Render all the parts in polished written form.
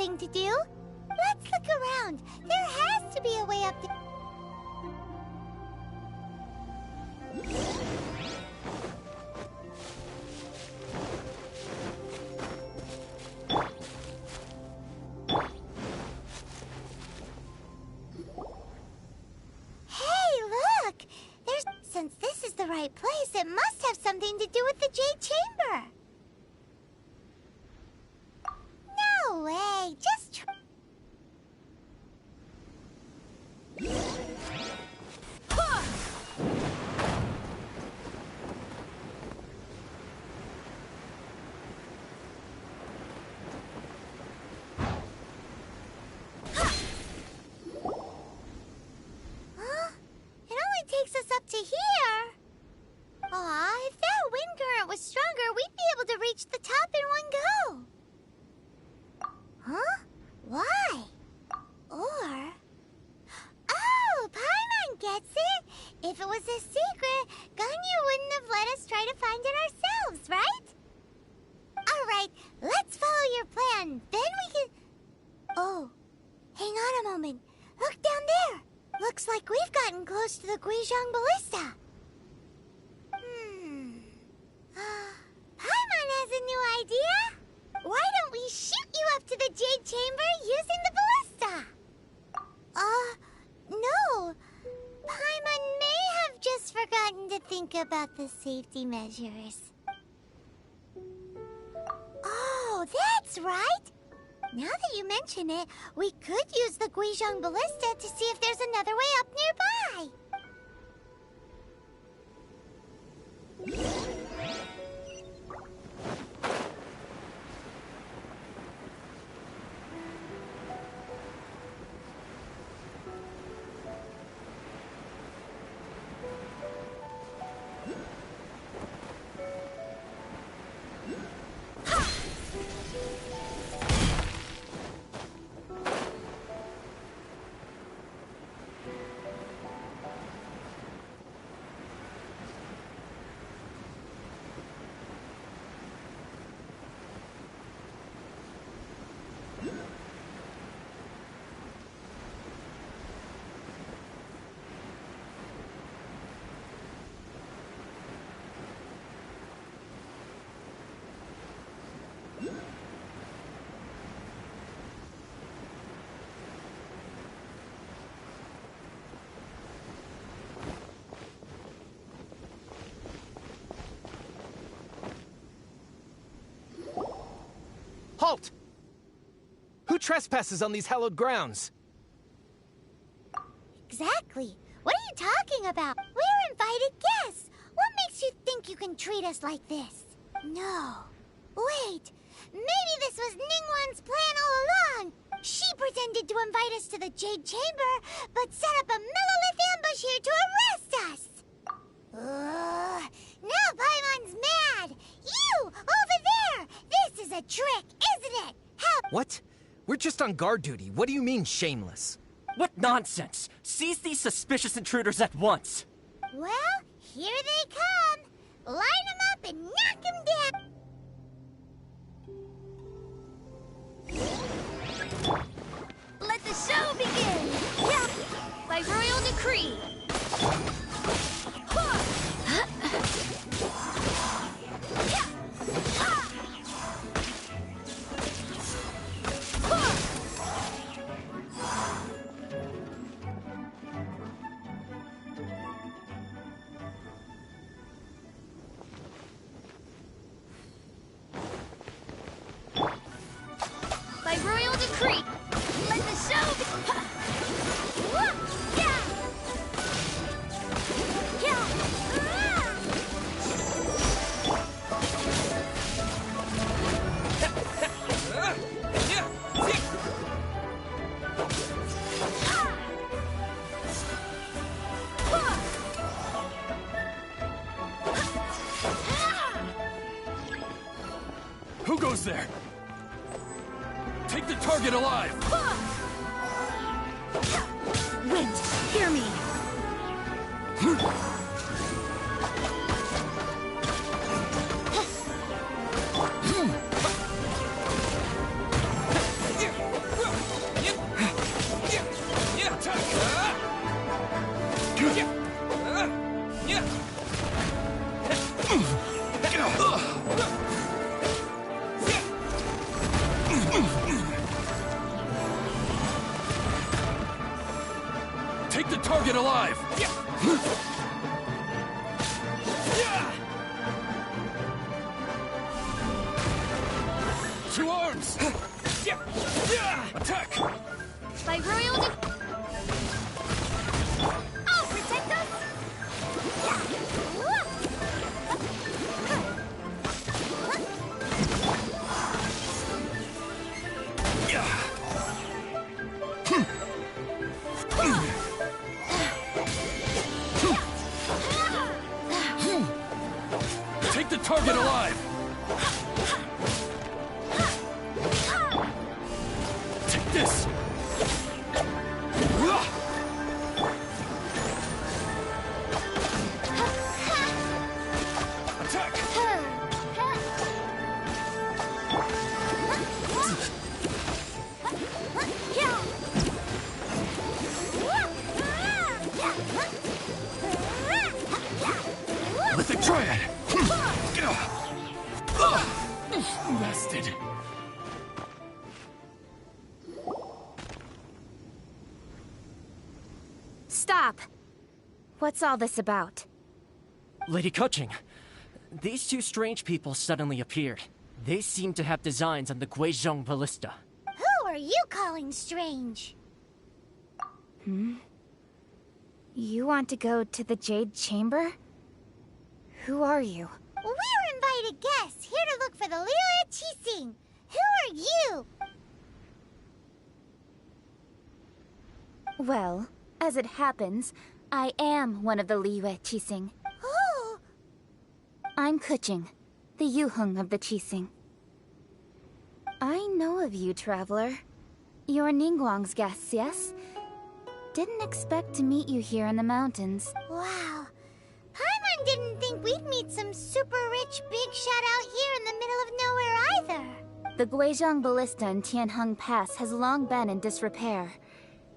thing to do. Let's look around. There has to be a way up to... Since this is the right place, it must have something to do with the Jade Chamber. No way, just try. Takes us up to here. Aw, if that wind current was stronger, we'd be able to reach the top in one go. Huh? Why? Or... Oh, Paimon gets it! If it was a secret, Ganyu wouldn't have let us try to find it ourselves, right? Alright, let's follow your plan. Then we can... Oh, hang on a moment. Look down there. Looks like we've gotten close to the Guizhong Ballista. Paimon has a new idea. Why don't we shoot you up to the Jade Chamber using the ballista? No. Paimon may have just forgotten to think about the safety measures. Oh, that's right. Now that you mention it, we could use the Guizhong Ballista to see if there's another way up nearby. Halt! Who trespasses on these hallowed grounds? Exactly. What are you talking about? We're invited guests. What makes you think you can treat us like this? No. Wait. Maybe this was Ningguang's plan all along. She pretended to invite us to the Jade Chamber, but set up a Millilith ambush here to arrest us. Now Paimon's mad. You, over there. This is a trick, isn't it? How? What? We're just on guard duty. What do you mean, shameless? What nonsense! Seize these suspicious intruders at once! Well, here they come. Line them up and knock them down. Let the show begin! Yeah. By royal decree! By royal decree! Let the show begin! Who goes there? Take the target alive! Wind, hear me! target alive! Two arms! Attack! By royal I'll protect us! Take the target alive! Take this! Attack! With the triad! Blasted. Stop! What's all this about? Lady Kuching, these two strange people suddenly appeared. They seem to have designs on the Guizhong ballista. Who are you calling strange? You want to go to the Jade Chamber? Who are you? We're invited guests here to look for the Liyue Qixing. Who are you? Well, as it happens, I am one of the Liyue Qixing. Oh, I'm Kuching, the Yuheng of the Qixing. I know of you, traveler. You're Ningguang's guests, yes? Didn't expect to meet you here in the mountains. wow. Paimon didn't think we'd meet some super rich big shot out here in the middle of nowhere either. The Guizhong Ballista in Tianheng Pass has long been in disrepair.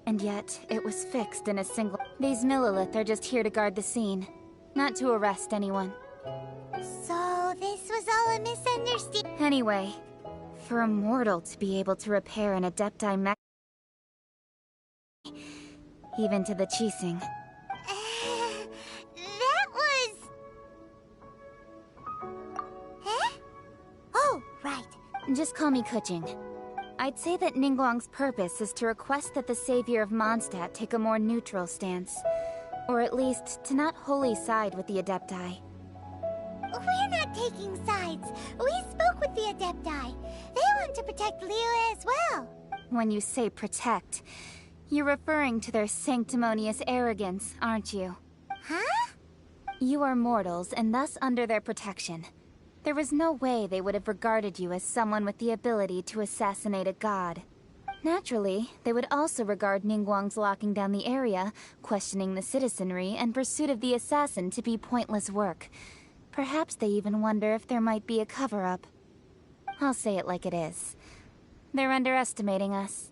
And yet, it was fixed in a single... These Millilith are just here to guard the scene, not to arrest anyone. So this was all a misunderstanding. Anyway, for a mortal to be able to repair an Adepti mech... even to the Qixing. That was... Eh? Oh, right. Just call me Kuching. I'd say that Ningguang's purpose is to request that the savior of Mondstadt take a more neutral stance. Or at least, to not wholly side with the Adepti. We're not taking sides. We spoke with the Adepti. They want to protect Liyue as well. When you say protect, you're referring to their sanctimonious arrogance, aren't you? Huh? You are mortals, and thus under their protection. There was no way they would have regarded you as someone with the ability to assassinate a god. Naturally, they would also regard Ningguang's locking down the area, questioning the citizenry, and pursuit of the assassin to be pointless work. Perhaps they even wonder if there might be a cover-up. I'll say it like it is. They're underestimating us.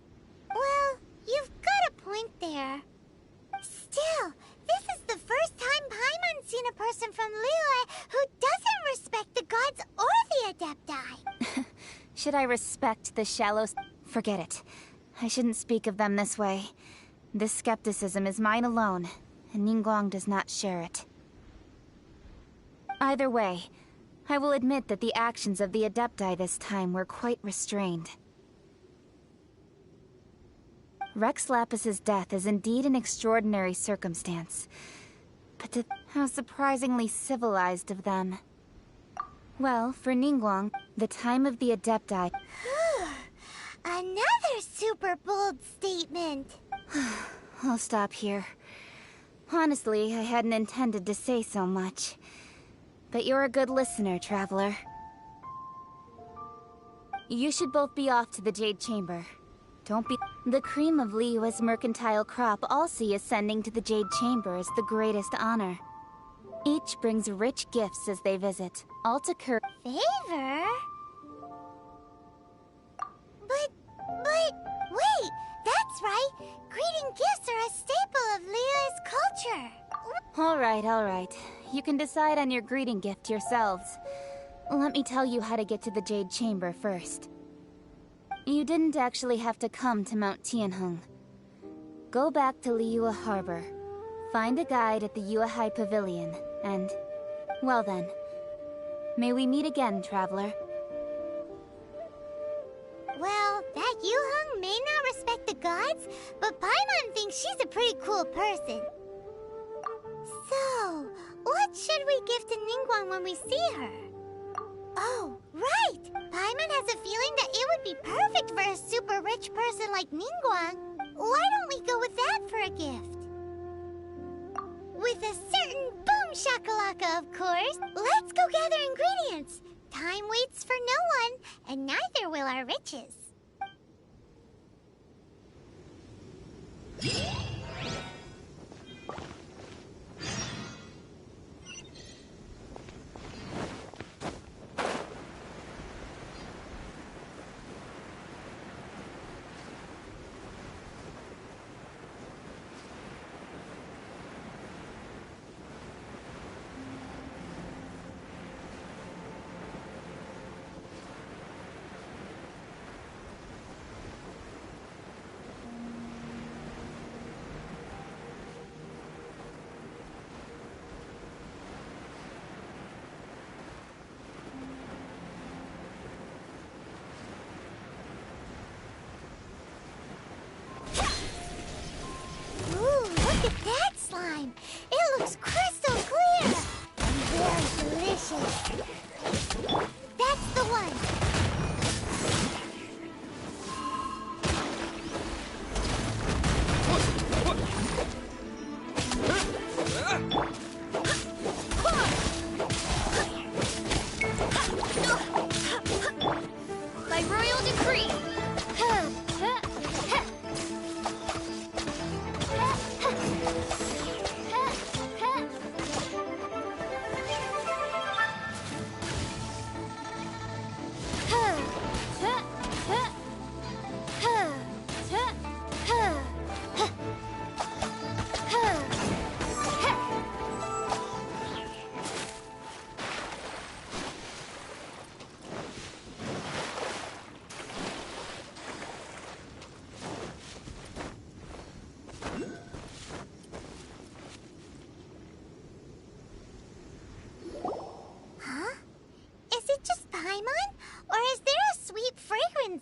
Well, you've got a point there. Still, this is the first time Paimon's seen a person from Liyue who doesn't respect the gods or the Adepti. Should I respect the shallow... Forget it. I shouldn't speak of them this way. This skepticism is mine alone, and Ningguang does not share it. Either way, I will admit that the actions of the Adepti this time were quite restrained. Rex Lapis's death is indeed an extraordinary circumstance. But how surprisingly civilized of them. Well, for Ningguang, the time of the Adepti... Another super bold statement. I'll stop here. Honestly, I hadn't intended to say so much. But you're a good listener, traveler. You should both be off to the Jade Chamber. Don't be... The cream of Liyue's mercantile crop all see ascending to the Jade Chamber as the greatest honor. Each brings rich gifts as they visit, all to Favor? But, wait, that's right. Greeting gifts are a staple of Liyue's culture. Alright. You can decide on your greeting gift yourselves. Let me tell you how to get to the Jade Chamber first. You didn't actually have to come to Mount Tianheng. Go back to Liyue Harbor, Find a guide at the Yuehai Pavilion, and... well then. May we meet again, traveler. Well, that Yuheng may not respect the gods, but Paimon thinks she's a pretty cool person. So, what should we give to Ningguang when we see her? Oh, right! Paimon has a feeling that it would be perfect for a super rich person like Ningguang. Why don't we go with that for a gift? With a certain boom shakalaka, of course. Let's go gather ingredients. Time waits for no one, and neither will our riches. Look at that slime! It looks crystal clear! And very delicious. That's the one! By royal decree!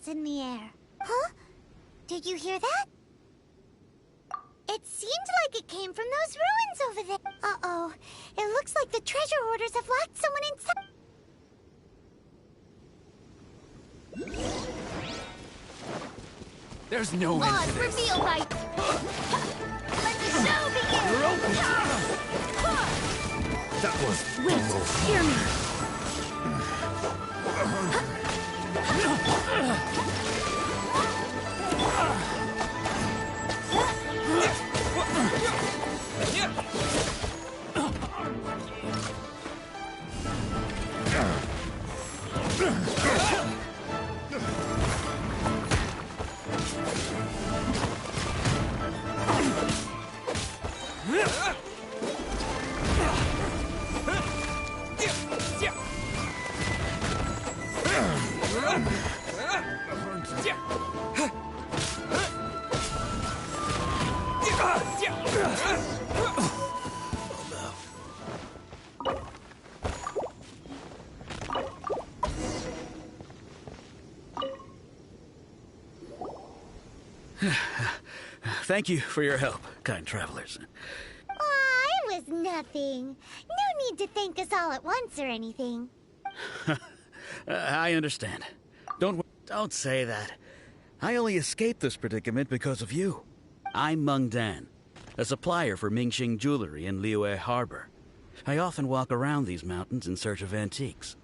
In the air. Huh? Did you hear that? It seemed like it came from those ruins over there. Uh-oh. It looks like the treasure hoarders have locked someone inside. There's no end Laws to this. revealed by... Let the show begin! That was Wait, hear me. Thank you for your help, kind travelers. Aw, it was nothing. No need to thank us all at once or anything. I understand. Don't say that. I only escaped this predicament because of you. I'm Meng Dan, a supplier for Mingxing jewelry in Liyue Harbor. I often walk around these mountains in search of antiques.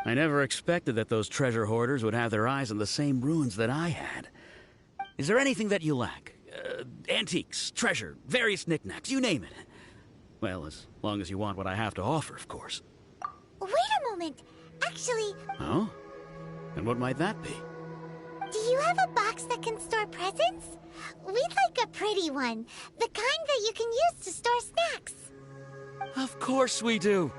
I never expected that those treasure hoarders would have their eyes on the same ruins that I had. Is there anything that you lack? Antiques, treasure, various knickknacks, you name it. Well, as long as you want what I have to offer, of course. Wait a moment. Actually... Oh? And what might that be? Do you have a box that can store presents? We'd like a pretty one. The kind that you can use to store snacks. Of course we do.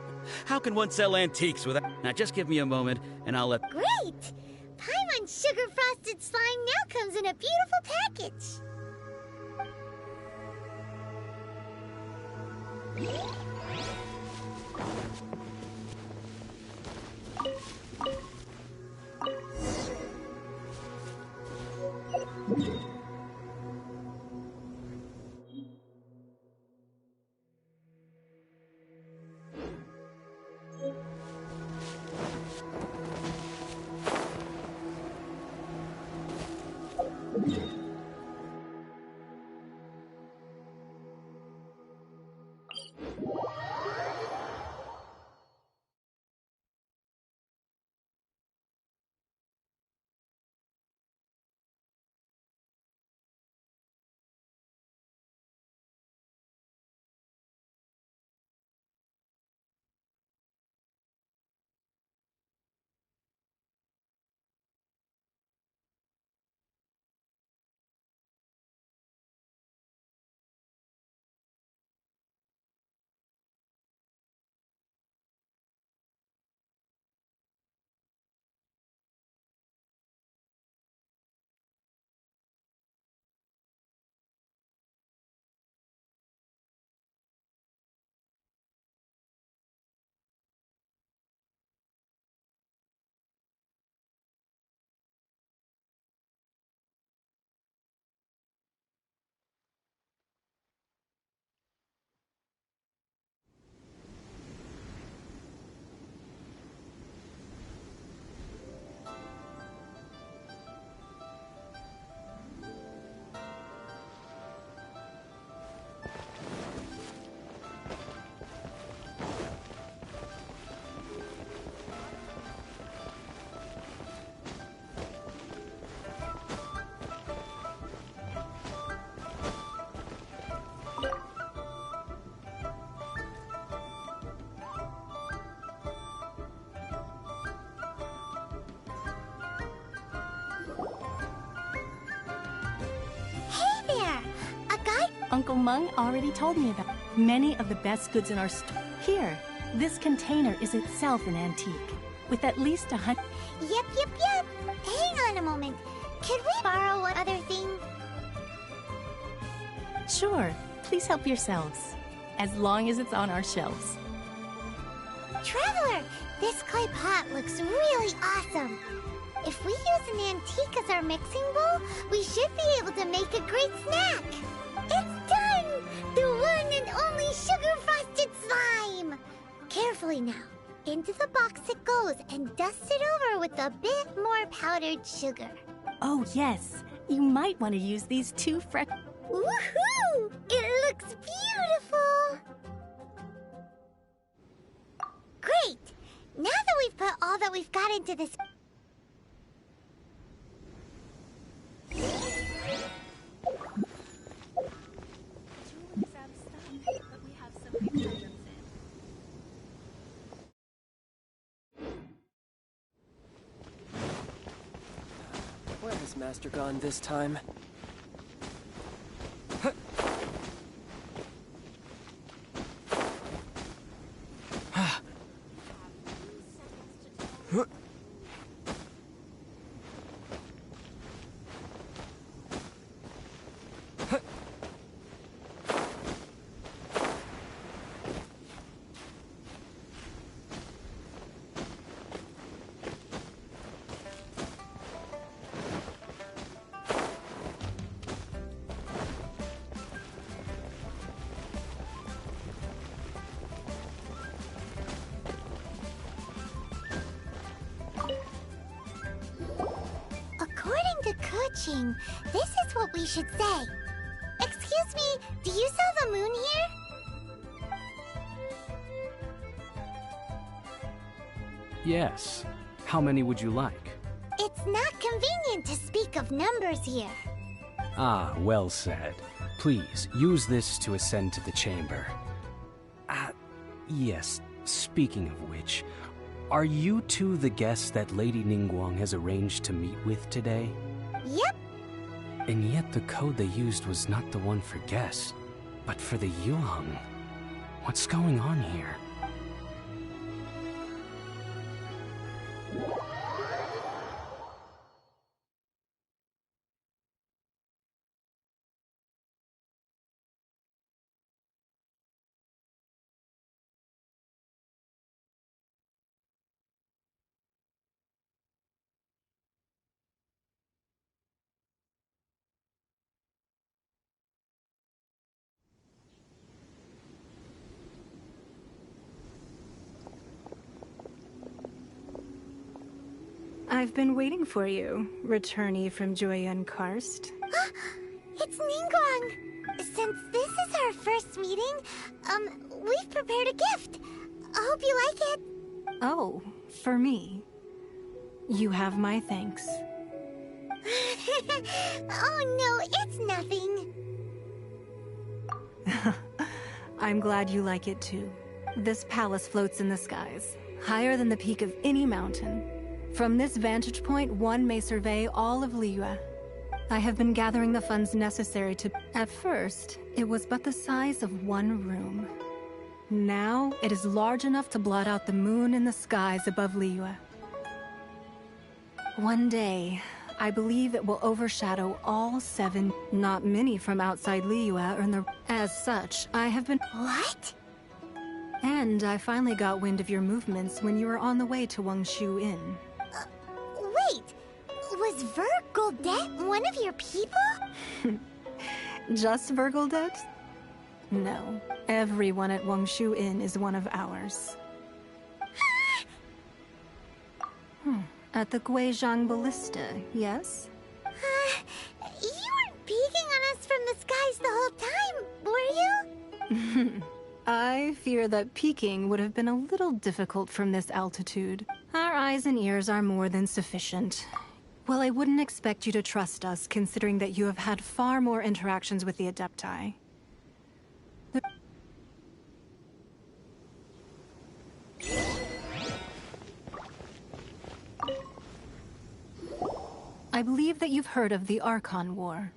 How can one sell antiques without... Now just give me a moment, and I'll let... Great! Paimon's sugar-frosted slime now comes in a beautiful package. Uncle Meng already told me about many of the best goods in our store. Here, this container is itself an antique, with at least 100. Yep. Hang on a moment. Could we borrow one other thing? Sure, please help yourselves, as long as it's on our shelves. Traveler, this clay pot looks really awesome. If we use an antique as our mixing bowl, we should be able to make a great snack. It's done! The one and only sugar-frosted slime! Carefully now. Into the box it goes and dust it over with a bit more powdered sugar. Oh yes, you might want to use these two fresh... Woohoo! It looks beautiful! Great! Now that we've put all that we've got into this... Where has Master gone this time? According to Kuching, this is what we should say. Excuse me, do you sell the moon here? Yes. How many would you like? It's not convenient to speak of numbers here. Ah, well said. Please, use this to ascend to the chamber. Yes, speaking of which, are you two the guests that Lady Ningguang has arranged to meet with today? Yep. And yet the code they used was not the one for guests, but for the Yuheng. What's going on here? I've been waiting for you, returnee from Joyun Karst. It's Ningguang! Since this is our first meeting, we've prepared a gift. I hope you like it. Oh, for me. You have my thanks. Oh no, it's nothing. I'm glad you like it too. This palace floats in the skies, higher than the peak of any mountain. From this vantage point, one may survey all of Liyue. I have been gathering the funds necessary to... At first, it was but the size of one room. Now, it is large enough to blot out the moon in the skies above Liyue. One day, I believe it will overshadow all 7. Not many from outside Liyue earn the... As such, I have been... What? And I finally got wind of your movements when you were on the way to Wangshu Inn. Wait, was Vergoldet one of your people? Just Vergoldet? No, everyone at Wangshu Inn is one of ours. At the Guizhang Ballista, yes? You weren't peeking on us from the skies the whole time, were you? I fear that peeking would have been a little difficult from this altitude. Our eyes and ears are more than sufficient. Well, I wouldn't expect you to trust us, considering that you have had far more interactions with the Adepti. I believe that you've heard of the Archon War.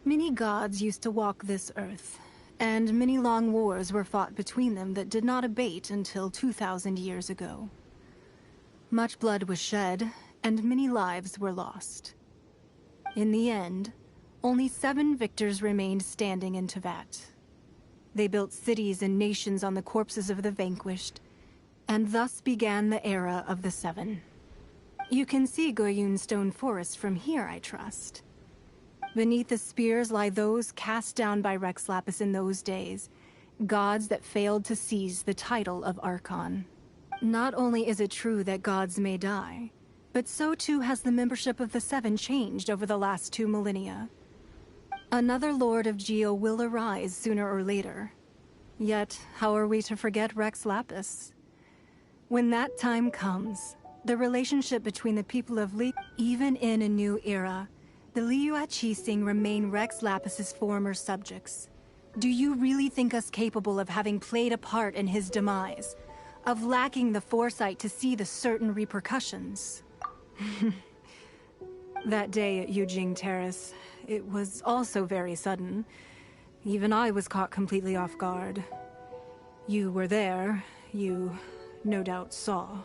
Many gods used to walk this earth, and many long wars were fought between them that did not abate until 2,000 years ago. Much blood was shed, and many lives were lost. In the end, only 7 victors remained standing in Tevat. They built cities and nations on the corpses of the vanquished, and thus began the era of the 7. You can see Goyun Stone Forest from here, I trust. Beneath the spears lie those cast down by Rex Lapis in those days, gods that failed to seize the title of Archon. Not only is it true that gods may die, but so too has the membership of the 7 changed over the last 2 millennia. Another Lord of Geo will arise sooner or later. Yet, how are we to forget Rex Lapis? When that time comes, the relationship between the people of Li... Even in a new era, the Liyue Qixing remain Rex Lapis's former subjects. Do you really think us capable of having played a part in his demise? Of lacking the foresight to see the certain repercussions? That day at Yujing Terrace, it was also very sudden. Even I was caught completely off guard. You were there, you no doubt saw.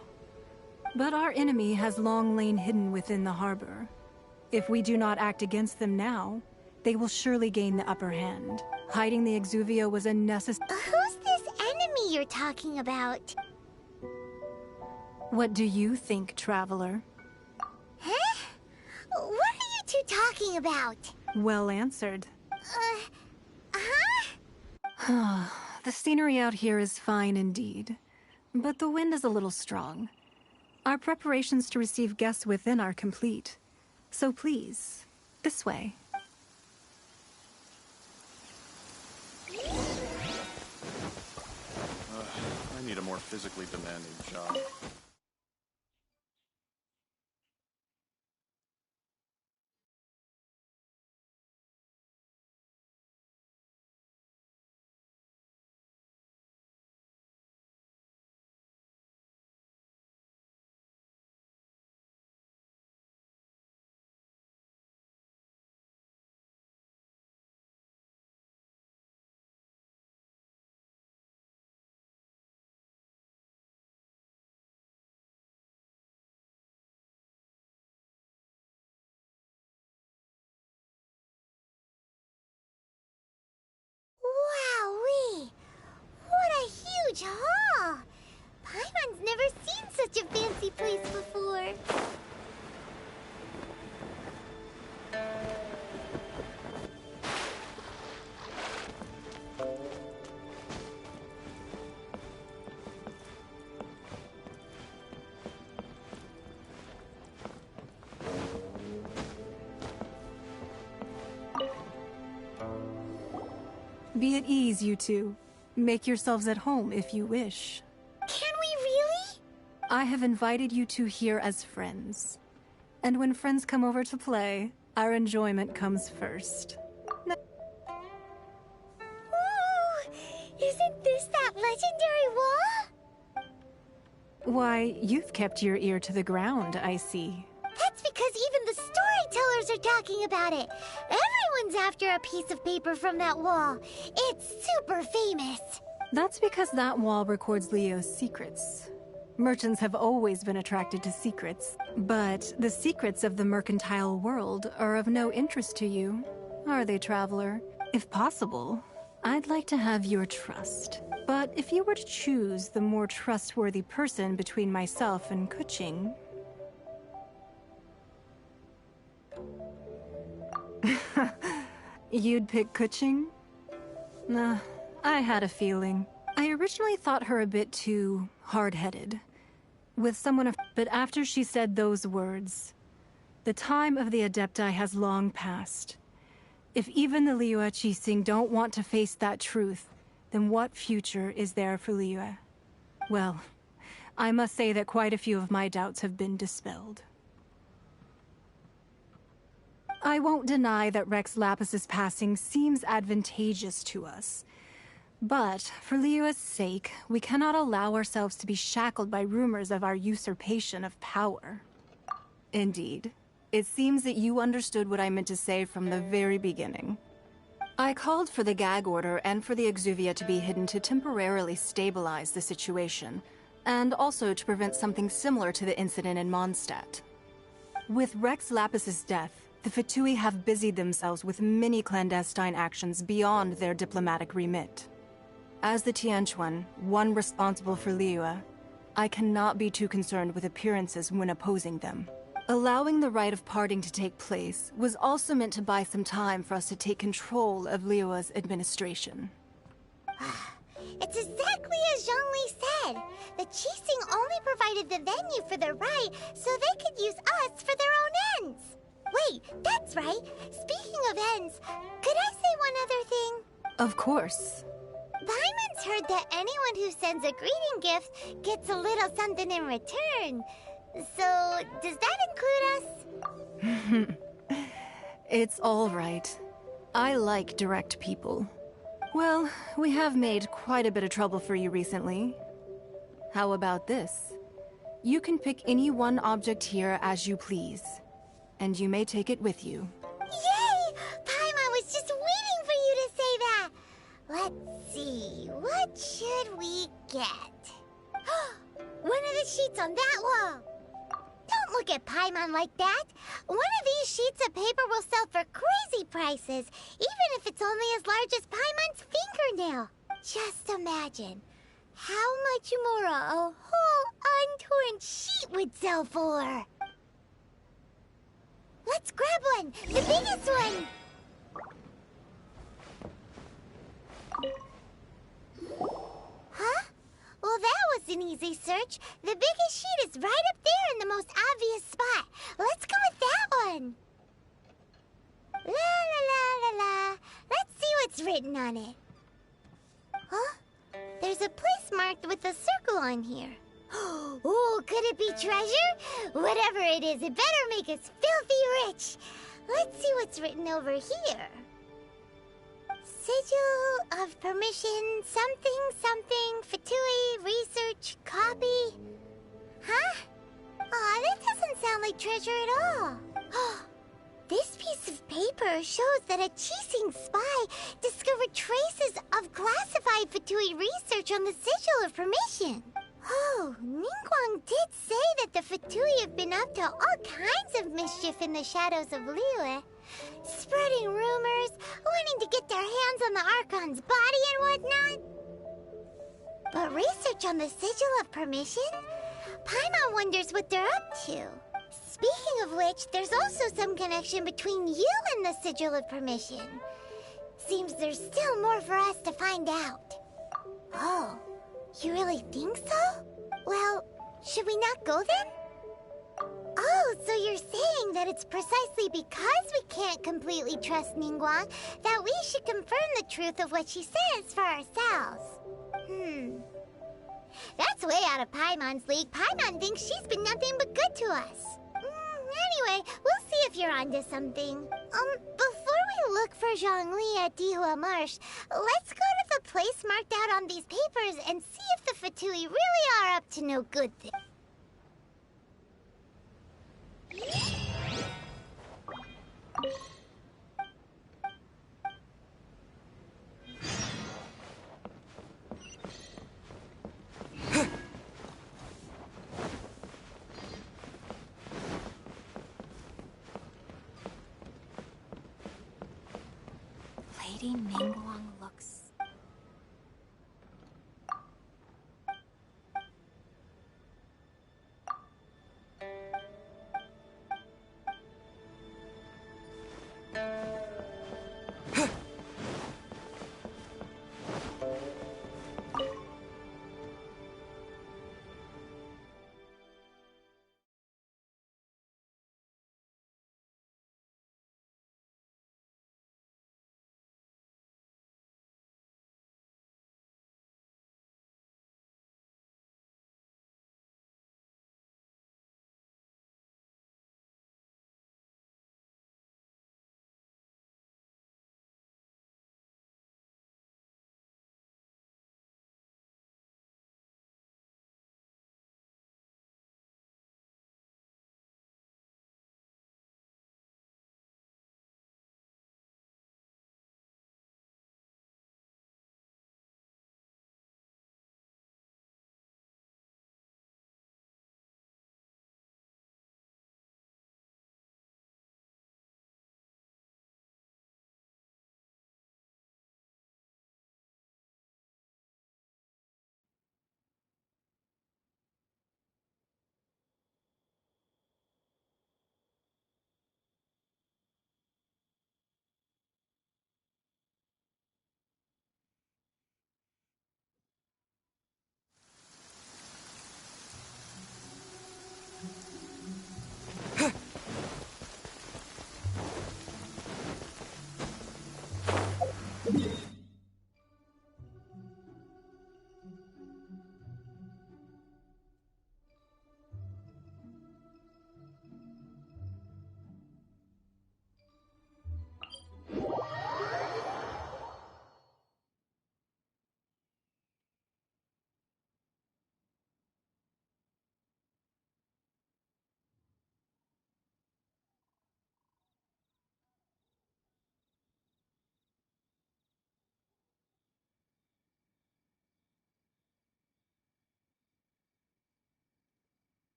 But our enemy has long lain hidden within the harbor. If we do not act against them now, they will surely gain the upper hand. Hiding the Exuvia was a necessary... Who's this enemy you're talking about? What do you think, Traveler? Huh? What are you two talking about? Well answered. Huh? The scenery out here is fine indeed, but the wind is a little strong. Our preparations to receive guests within are complete. So please, this way. I need a more physically demanding job. Wowee! What a huge hall! Paimon's never seen such a fancy place before. Be at ease, you two. Make yourselves at home if you wish. Can we really? I have invited you two here as friends. And when friends come over to play, our enjoyment comes first. Ooh, isn't this that legendary wall? Why, you've kept your ear to the ground, I see. That's because even the storytellers are talking about it. Everyone's after a piece of paper from that wall. It's super famous. That's because that wall records Leo's secrets. Merchants have always been attracted to secrets, but the secrets of the mercantile world are of no interest to you, are they, traveler? If possible, I'd like to have your trust. But if you were to choose the more trustworthy person between myself and Kuching... You'd pick Kuching? Nah, I had a feeling. I originally thought her a bit too hard-headed. With someone but after she said those words, the time of the Adepti has long passed. If even the Liyue Qixing don't want to face that truth, then what future is there for Liyue? Well, I must say that quite a few of my doubts have been dispelled. I won't deny that Rex Lapis's passing seems advantageous to us. But, for Liyue's sake, we cannot allow ourselves to be shackled by rumors of our usurpation of power. Indeed. It seems that you understood what I meant to say from the very beginning. I called for the gag order and for the Exuvia to be hidden to temporarily stabilize the situation, and also to prevent something similar to the incident in Mondstadt. With Rex Lapis's death, the Fatui have busied themselves with many clandestine actions beyond their diplomatic remit. As the Tianquan, one responsible for Liyue, I cannot be too concerned with appearances when opposing them. Allowing the rite of parting to take place was also meant to buy some time for us to take control of Liyue's administration. It's exactly as Zhongli said. The Qixing only provided the venue for their rite so they could use us for their own ends. Wait, that's right. Speaking of ends, could I say one other thing? Of course. Paimon's heard that anyone who sends a greeting gift gets a little something in return. So, does that include us? It's all right. I like direct people. Well, we have made quite a bit of trouble for you recently. How about this? You can pick any one object here as you please, and you may take it with you. Yay! Paimon was just waiting for you to say that! Let's see, what should we get? One of the sheets on that wall! Don't look at Paimon like that! One of these sheets of paper will sell for crazy prices, even if it's only as large as Paimon's fingernail. Just imagine how much more a whole untorn sheet would sell for. Let's grab one! The biggest one! Huh? Well, that was an easy search. The biggest sheet is right up there in the most obvious spot. Let's go with that one. La la la la la. Let's see what's written on it. Huh? There's a place marked with a circle on here. Oh, could it be treasure? Whatever it is, it better make us filthy rich. Let's see what's written over here. Sigil of permission, something, something, Fatui, research, copy. Huh? Aw, that doesn't sound like treasure at all. This piece of paper shows that a Qixing spy discovered traces of classified Fatui research on the Sigil of permission. Oh, Ningguang did say that the Fatui have been up to all kinds of mischief in the shadows of Liyue. Spreading rumors, wanting to get their hands on the Archon's body and whatnot. But research on the Sigil of Permission? Paimon wonders what they're up to. Speaking of which, there's also some connection between you and the Sigil of Permission. Seems there's still more for us to find out. Oh, you really think so? Well, should we not go then? Oh, so you're saying that it's precisely because we can't completely trust Ningguang, that we should confirm the truth of what she says for ourselves. That's way out of Paimon's league. Paimon thinks she's been nothing but good to us. Anyway, we'll see if you're onto something. Before we look for Zhongli at Dihua Marsh, let's go to the place marked out on these papers and see if the Fatui really are up to no good thing. Lady Ningguang looks...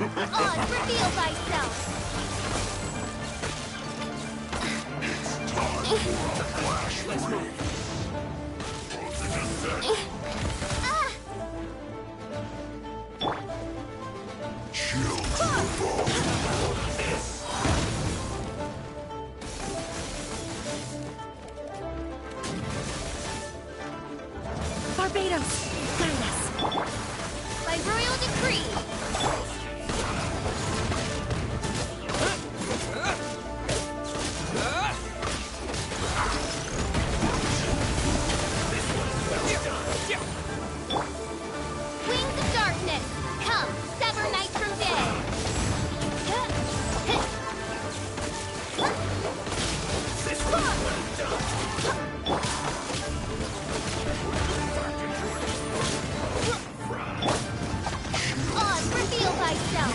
On, reveal thyself! Let's move. Barbados, guide us. By royal decree. Wings of darkness, come, sever night from day. On, reveal thyself.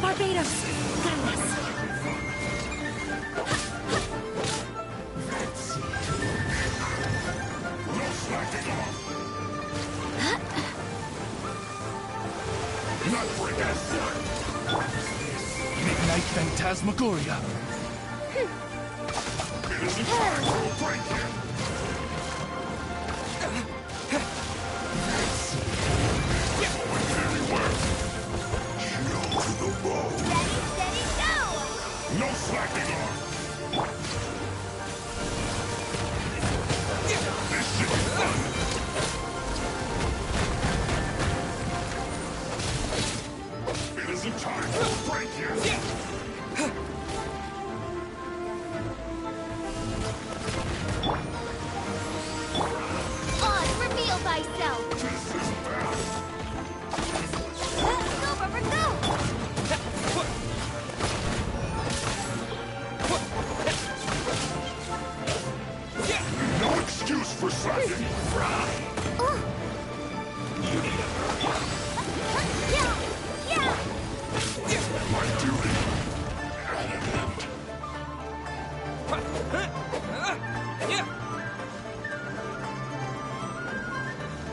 Barbados, guide us. Midnight Phantasmagoria. Steady, steady, go! No slacking on. This should be fun. It isn't time to break yet. On, reveal thyself. This is bad. Go, Rubber, go! No excuse for slacking. My duty.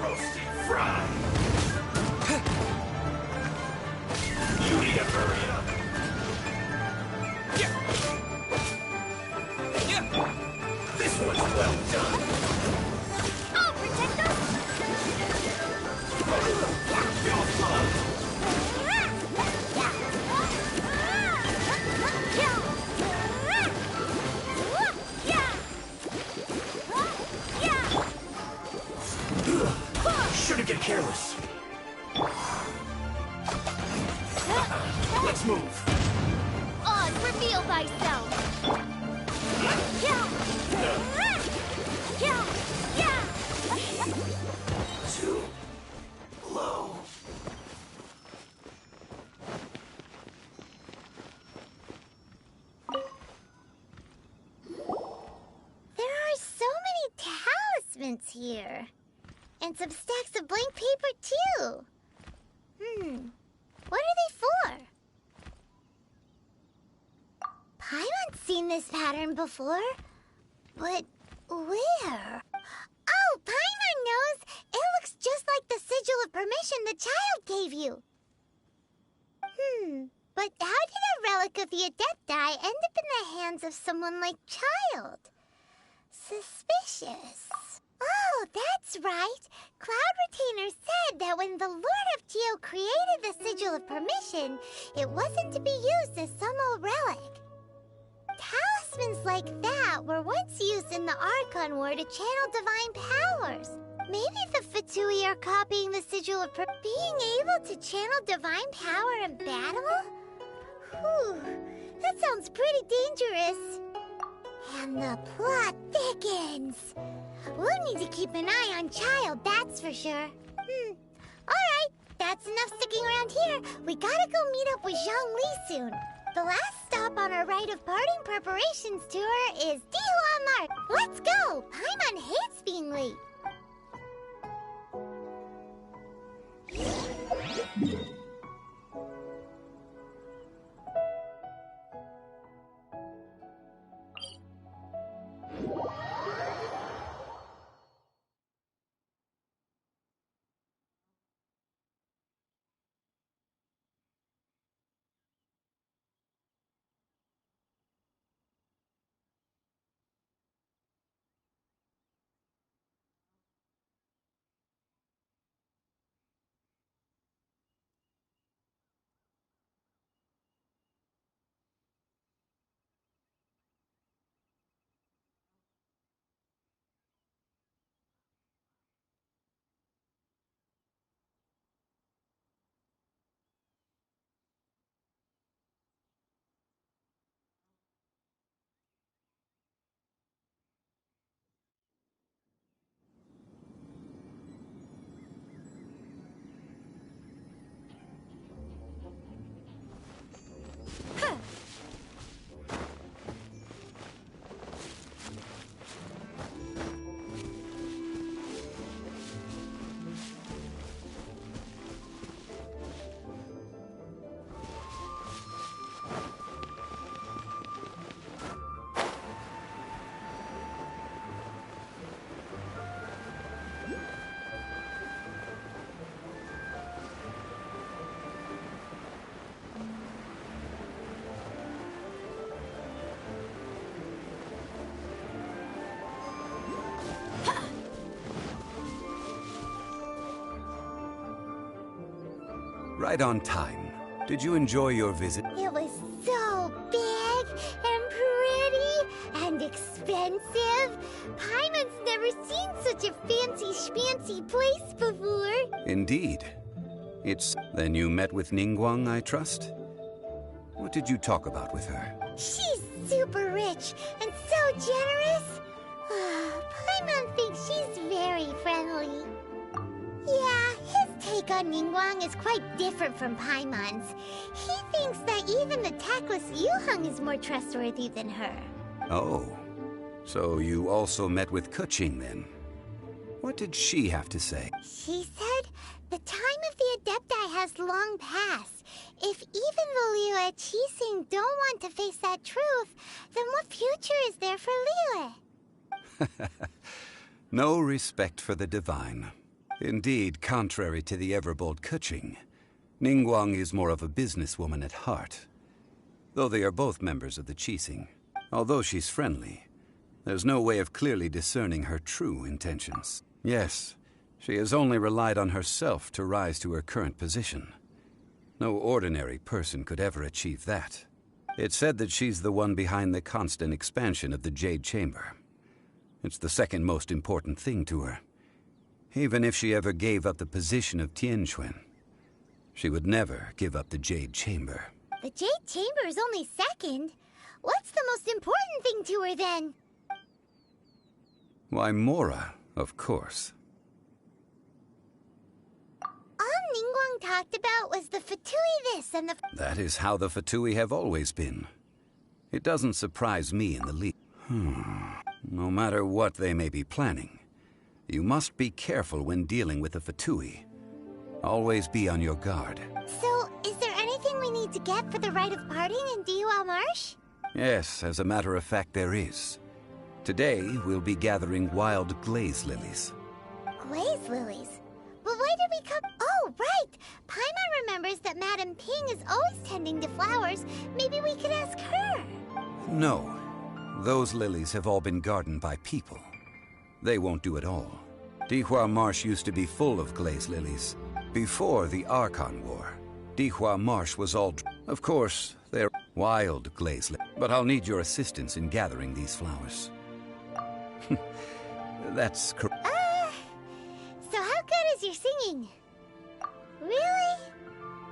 Roasted fry. You need to hurry up. This one's well done. I'll protect us! Shouldn't get careless. Let's move. On, reveal thyself! Too low. There are so many talismans here. And some stacks of blank paper, too. What are they for? Paimon's seen this pattern before. But where? Oh, Paimon knows! It looks just like the sigil of permission the child gave you. But how did a relic of the Adepti end up in the hands of someone like Child? Suspicious. Oh, that's right. Cloud Retainer said that when the Lord of Geo created the Sigil of Permission, it wasn't to be used as some old relic. Talismans like that were once used in the Archon War to channel divine powers. Maybe the Fatui are copying the Sigil of being able to channel divine power in battle? Whew, that sounds pretty dangerous. And the plot thickens. We'll need to keep an eye on Child, that's for sure. Alright, that's enough sticking around here. We gotta go meet up with Zhongli soon. The last stop on our rite of parting preparations tour is Dihua Mark. Let's go! Paimon hates being late. right on time. Did you enjoy your visit? It was so big and pretty and expensive. Paimon's never seen such a fancy schmancy place before. Indeed. Then you met with Ningguang, I trust? What did you talk about with her? She's super rich and so generous. Paimon thinks she's very friendly. Yeah, his take on Ningguang is quite different from Paimon's. He thinks that even the tactless Yuheng is more trustworthy than her. Oh, so you also met with Keqing then? What did she have to say? She said the time of the Adepti has long passed. If even the Liu Qixing don't want to face that truth, then what future is there for Liu? No respect for the divine. Indeed, contrary to the ever-bold Keqing, Ningguang is more of a businesswoman at heart. Though they are both members of the Qixing, although she's friendly, there's no way of clearly discerning her true intentions. Yes, she has only relied on herself to rise to her current position. No ordinary person could ever achieve that. It's said that she's the one behind the constant expansion of the Jade Chamber. It's the second most important thing to her. Even if she ever gave up the position of Tianquan, she would never give up the Jade Chamber. The Jade Chamber is only second. What's the most important thing to her then? Why, Mora, of course. All Ningguang talked about was the Fatui this and the... That is how the Fatui have always been. It doesn't surprise me in the least. No matter what they may be planning, you must be careful when dealing with the Fatui. Always be on your guard. So, is there anything we need to get for the rite of parting in Dihua Marsh? Yes, as a matter of fact, there is. Today, we'll be gathering wild glaze lilies. Glaze lilies? But why did we come... Oh, right! Paimon remembers that Madame Ping is always tending to flowers. Maybe we could ask her. No. Those lilies have all been gardened by people. They won't do it all. Dihua Marsh used to be full of glaze lilies. Before the Archon War, Dihua Marsh was all... Of course, they're wild glaze lilies. But I'll need your assistance in gathering these flowers. That's correct. So how good is your singing? Really?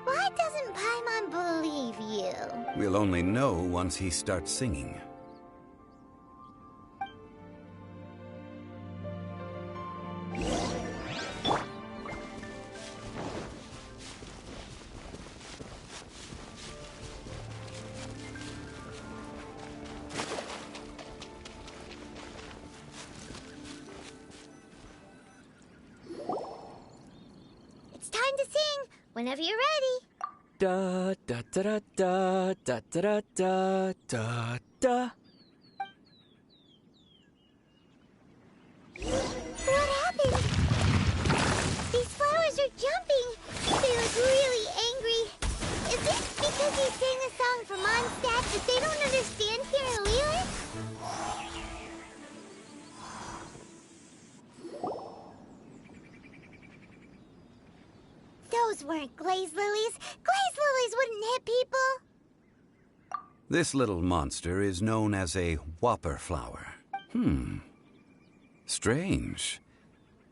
Why doesn't Paimon believe you? We'll only know once he starts singing. Whenever you're ready. Da da da da da da da da da. What happened? These flowers are jumping. They look really angry. Is it because he sang a song for Mondstadt that they don't understand here in Liyue? Those weren't glaze lilies. Glaze lilies wouldn't hit people. This little monster is known as a whopper flower. Strange.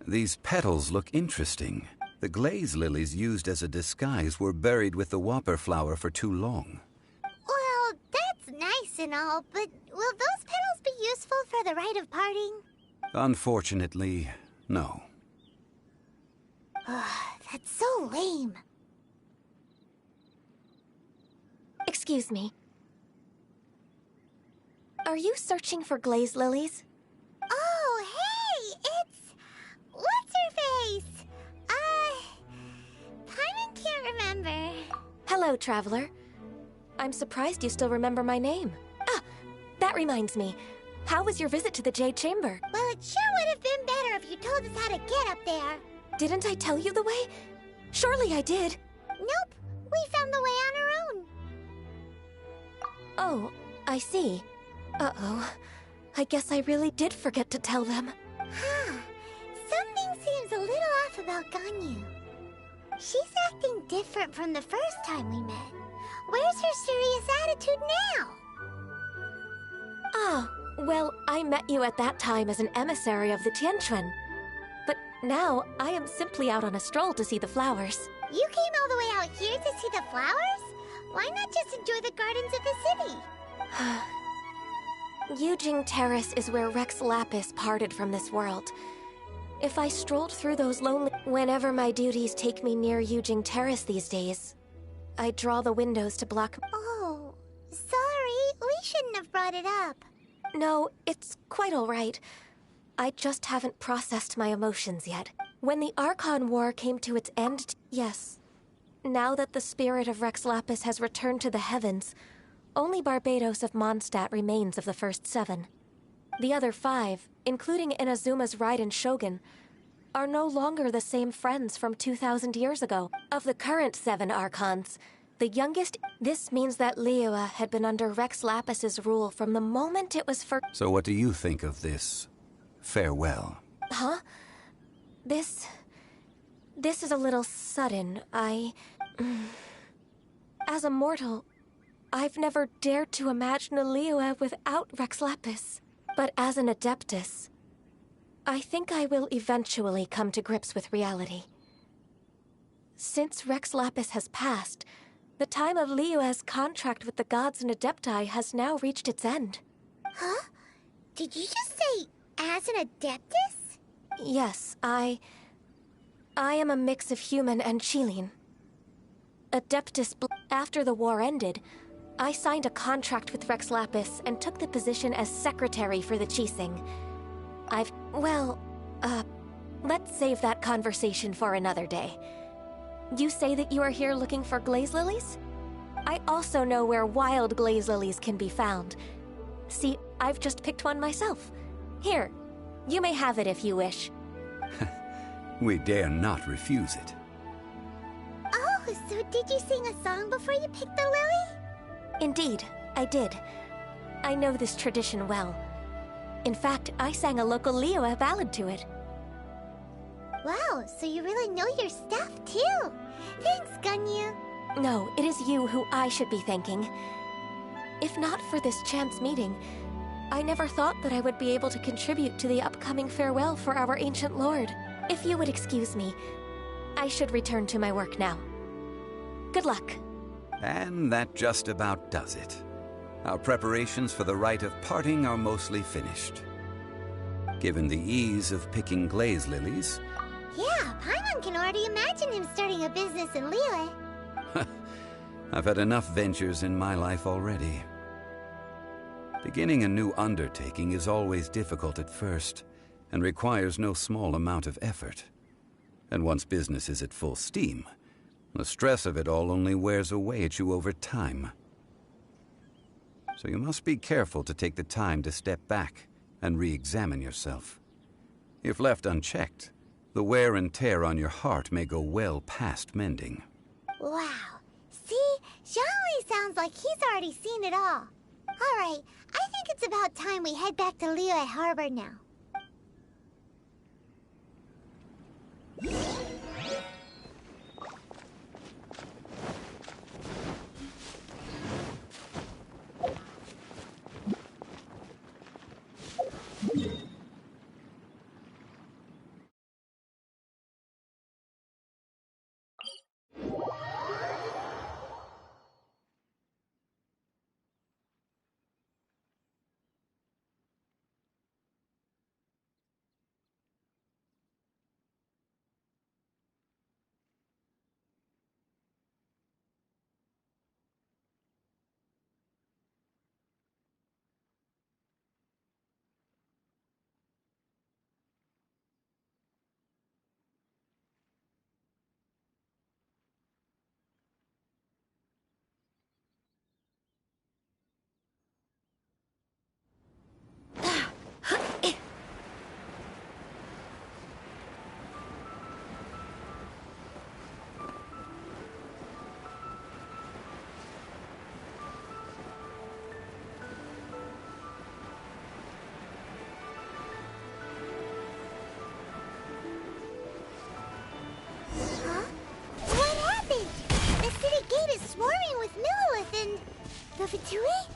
These petals look interesting. The glaze lilies used as a disguise were buried with the whopper flower for too long. Well, that's nice and all, but will those petals be useful for the rite of parting? Unfortunately, no. That's so lame. Excuse me. Are you searching for glaze lilies? Oh, hey! It's... What's-her-face? Paimon can't remember. Hello, Traveler. I'm surprised you still remember my name. Ah, that reminds me. How was your visit to the Jade Chamber? Well, it sure would have been better if you told us how to get up there. Didn't I tell you the way? Surely I did. Nope. We found the way on our own. Oh, I see. Uh-oh. I guess I really did forget to tell them. Huh. Something seems a little off about Ganyu. She's acting different from the first time we met. Where's her serious attitude now? Ah, well, I met you at that time as an emissary of the Tianquan. But now, I am simply out on a stroll to see the flowers. You came all the way out here to see the flowers? Why not just enjoy the gardens of the city? Yujing Terrace is where Rex Lapis parted from this world. If I strolled through those lonely... Whenever my duties take me near Yujing Terrace these days, I draw the windows to block... Oh, sorry. We shouldn't have brought it up. No, it's quite all right. I just haven't processed my emotions yet. When the Archon War came to its end... Yes. Now that the spirit of Rex Lapis has returned to the heavens, only Barbados of Mondstadt remains of the first 7. The other 5, including Inazuma's Raiden Shogun, are no longer the same friends from 2,000 years ago. Of the current 7 Archons, the youngest... This means that Liyue had been under Rex Lapis's rule from the moment it was first... So what do you think of this farewell? Huh? This is a little sudden. As a mortal, I've never dared to imagine a Liyue without Rex Lapis. But as an Adeptus, I think I will eventually come to grips with reality. Since Rex Lapis has passed, the time of Liyue's contract with the gods and Adepti has now reached its end. Huh? Did you just say, as an Adeptus? Yes, I am a mix of human and Chilean. Adeptus... After the war ended, I signed a contract with Rex Lapis and took the position as secretary for the Qixing. Let's save that conversation for another day. You say that you are here looking for glaze lilies? I also know where wild glaze lilies can be found. See, I've just picked one myself. Here, you may have it if you wish. We dare not refuse it. Oh, so did you sing a song before you picked the lily? Indeed, I did. I know this tradition well. In fact, I sang a local Liyue ballad to it. Wow, so you really know your stuff, too. Thanks, Gunyu. No, it is you who I should be thanking. If not for this chance meeting, I never thought that I would be able to contribute to the upcoming farewell for our ancient lord. If you would excuse me, I should return to my work now. Good luck. And that just about does it. Our preparations for the rite of parting are mostly finished. Given the ease of picking glaze lilies... Yeah, Paimon can already imagine him starting a business in Liyue. I've had enough ventures in my life already. Beginning a new undertaking is always difficult at first, and requires no small amount of effort. And once business is at full steam, the stress of it all only wears away at you over time. So you must be careful to take the time to step back and re-examine yourself. If left unchecked, the wear and tear on your heart may go well past mending. Wow. See? Zhongli sounds like he's already seen it all. Alright, I think it's about time we head back to Liyue Harbor now. Fatui?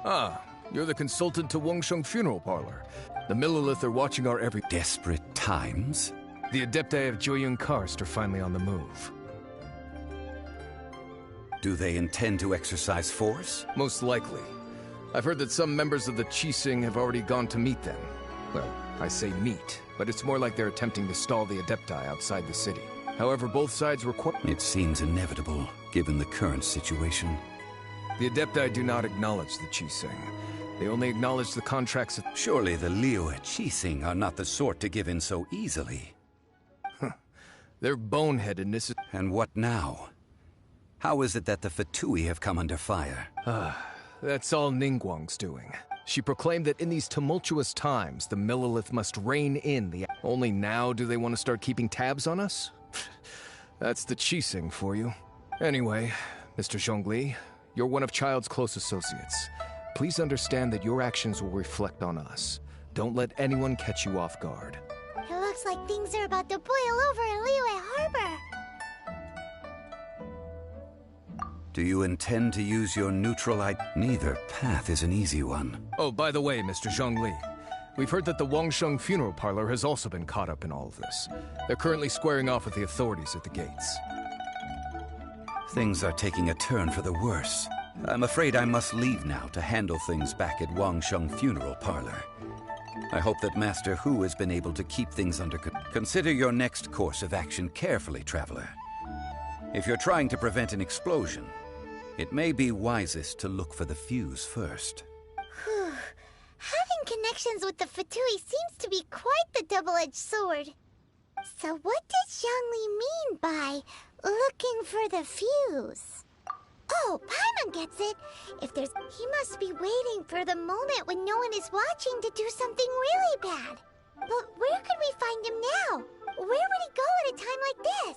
Ah, you're the consultant to Wangsheng Funeral Parlor. The Millilith are watching our every... Desperate times? The Adepti of Joyun Karst are finally on the move. Do they intend to exercise force? Most likely. I've heard that some members of the Qixing have already gone to meet them. Well, I say meet, but it's more like they're attempting to stall the Adepti outside the city. However, both sides require... It seems inevitable, given the current situation. The Adepti do not acknowledge the Qixing. They only acknowledge the contracts of... Surely the Liyue Qixing are not the sort to give in so easily. Their boneheadedness is... And what now? How is it that the Fatui have come under fire? That's all Ningguang's doing. She proclaimed that in these tumultuous times, the Millilith must rein in the... Only now do they want to start keeping tabs on us? That's the Qixing for you. Anyway, Mr. Zhongli, you're one of Child's close associates. Please understand that your actions will reflect on us. Don't let anyone catch you off guard. It looks like things are about to boil over in Liyue Harbor. Do you intend to use your neutral Neither path is an easy one. Oh, by the way, Mr. Zhongli, we've heard that the Wangsheng Funeral Parlor has also been caught up in all of this. They're currently squaring off with the authorities at the gates. Things are taking a turn for the worse. I'm afraid I must leave now to handle things back at Wangsheng Funeral Parlor. I hope that Master Hu has been able to keep things under control. Consider your next course of action carefully, Traveler. If you're trying to prevent an explosion, it may be wisest to look for the fuse first. Whew. Having connections with the Fatui seems to be quite the double-edged sword. So what does Zhongli mean by looking for the fuse? Oh, Paimon gets it. He must be waiting for the moment when no one is watching to do something really bad. But where could we find him now? Where would he go at a time like this?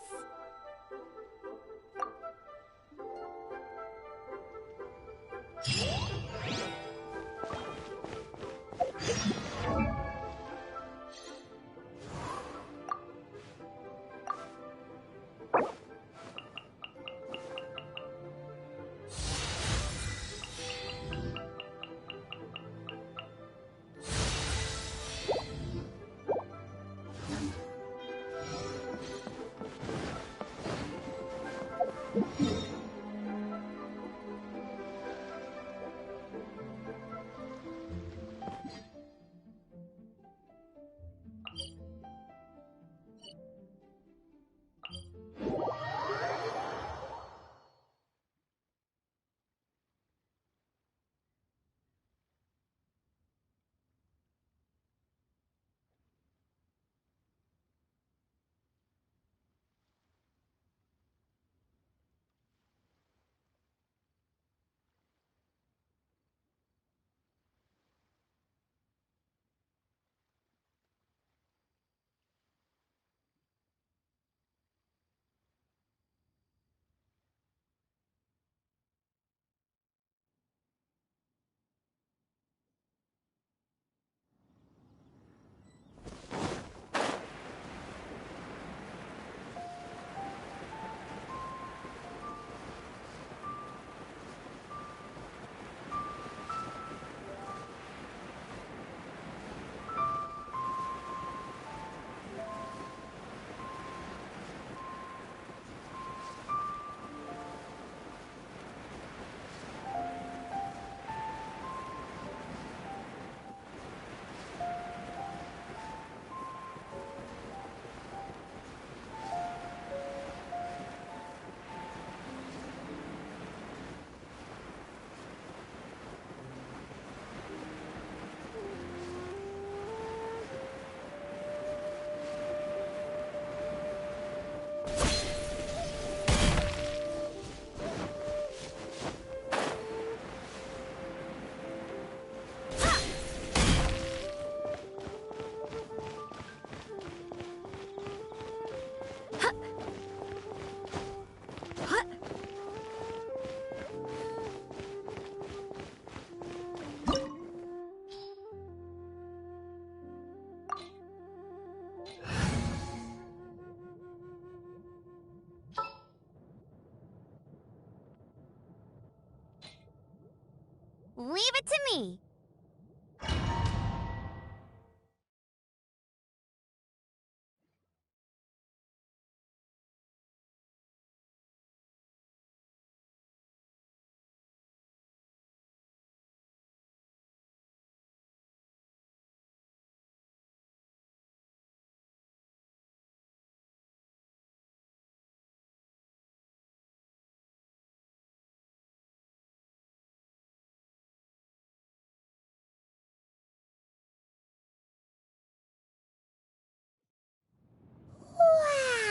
it to me.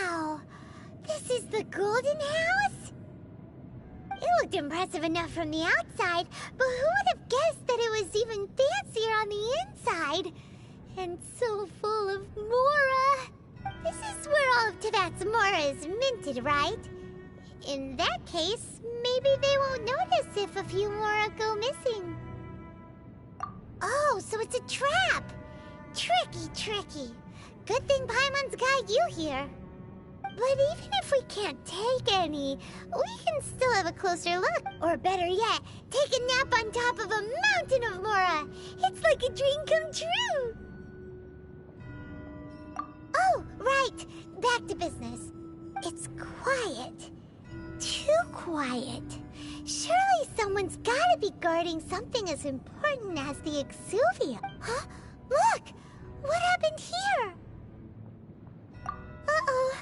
Wow! This is the Golden House? It looked impressive enough from the outside, but who would have guessed that it was even fancier on the inside? And so full of Mora. This is where all of Teyvat's Mora is minted, right? In that case, maybe they won't notice if a few Mora go missing. Oh, so it's a trap! Tricky. Good thing Paimon's got you here. But even if we can't take any, we can still have a closer look. Or better yet, take a nap on top of a mountain of Mora. It's like a dream come true. Oh, right. Back to business. It's quiet. Too quiet. Surely someone's gotta be guarding something as important as the Exuvia. Huh? Look! What happened here? Uh-oh.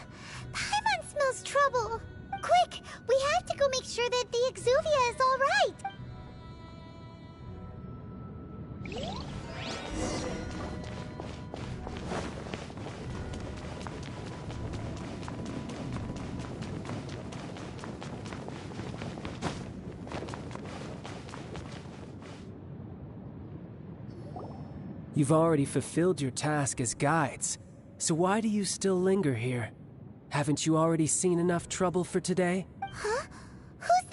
Paimon smells trouble. Quick! We have to go make sure that the Exuvia is all right. You've already fulfilled your task as guides, so why do you still linger here? Haven't you already seen enough trouble for today? Huh? Who's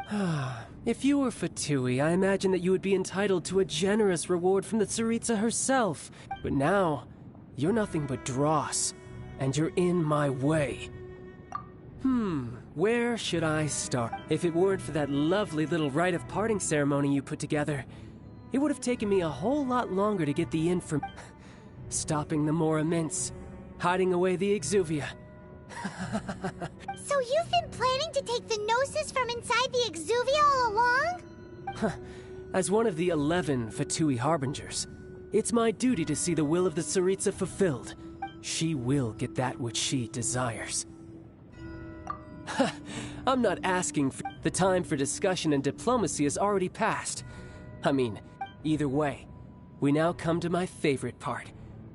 there? If you were Fatui, I imagine that you would be entitled to a generous reward from the Tsaritsa herself. But now, you're nothing but dross, and you're in my way. Where should I start? If it weren't for that lovely little rite of parting ceremony you put together, it would have taken me a whole lot longer to get the information. Stopping the Mora mints, hiding away the Exuvia. So you've been planning to take the Gnosis from inside the Exuvia all along? As one of the 11 Fatui Harbingers, it's my duty to see the will of the Tsaritsa fulfilled. She will get that which she desires. I'm not asking for... The time for discussion and diplomacy has already passed. I mean, either way, we now come to my favorite part.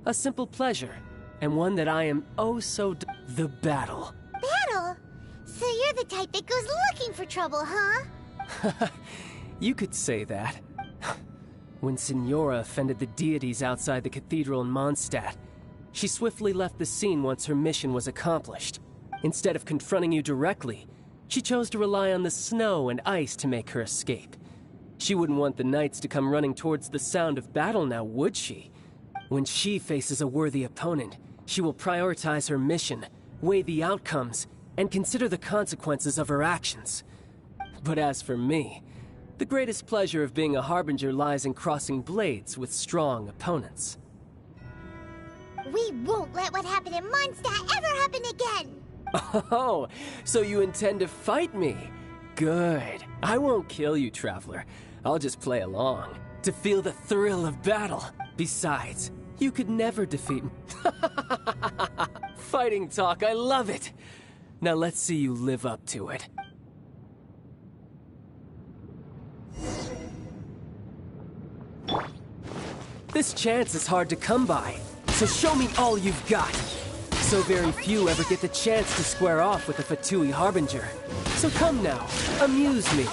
A simple pleasure, and one that I am oh so... the battle. Battle? So you're the type that goes looking for trouble, huh? You could say that. When Signora offended the deities outside the cathedral in Mondstadt, she swiftly left the scene once her mission was accomplished. Instead of confronting you directly, she chose to rely on the snow and ice to make her escape. She wouldn't want the knights to come running towards the sound of battle now, would she? When she faces a worthy opponent, she will prioritize her mission, weigh the outcomes, and consider the consequences of her actions. But as for me, the greatest pleasure of being a Harbinger lies in crossing blades with strong opponents. We won't let what happened in Mondstadt ever happen again! Oh, so you intend to fight me? Good. I won't kill you, Traveler. I'll just play along, to feel the thrill of battle. Besides, you could never defeat me. Fighting talk, I love it! Now let's see you live up to it. This chance is hard to come by, so show me all you've got. So very few ever get the chance to square off with a Fatui Harbinger. So come now, amuse me,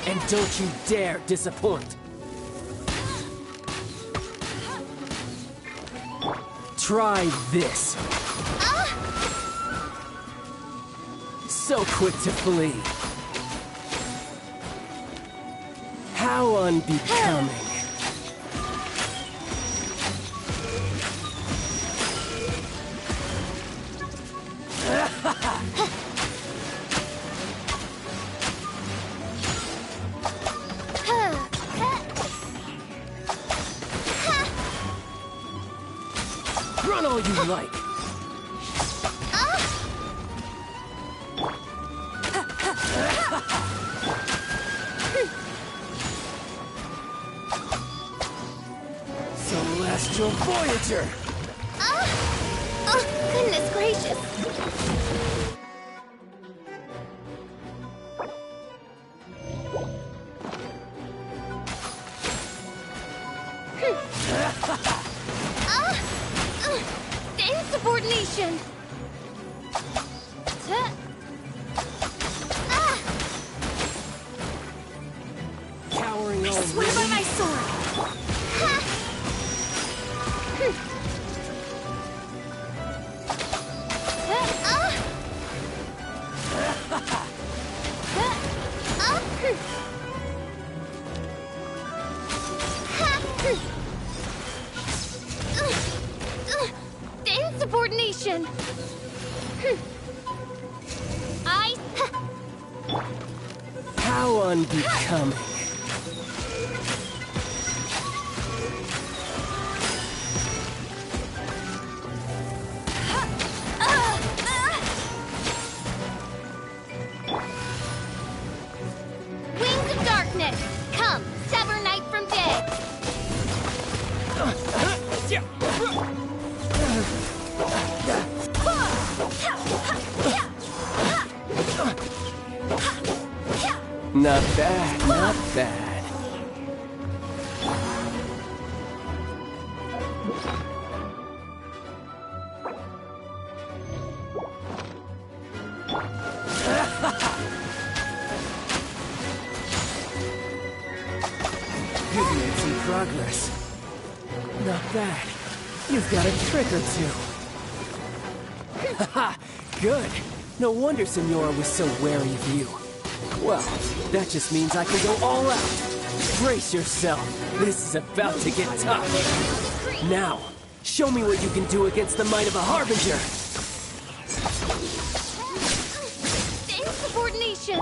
and don't you dare disappoint. Try this. So quick to flee. How unbecoming. like. Celestial Voyager! Oh, goodness gracious. Insubordination! Cowering I already? swear by my sword! Insubordination! How unbecoming. Wings of darkness! Come, sever night from day! Not bad, not bad. You've made some progress. Not bad. You've got a trick or two. Haha, good. No wonder Senora was so wary of you. Well, that just means I can go all out. Brace yourself. This is about to get tough. Now, show me what you can do against the might of a Harbinger. Insubordination!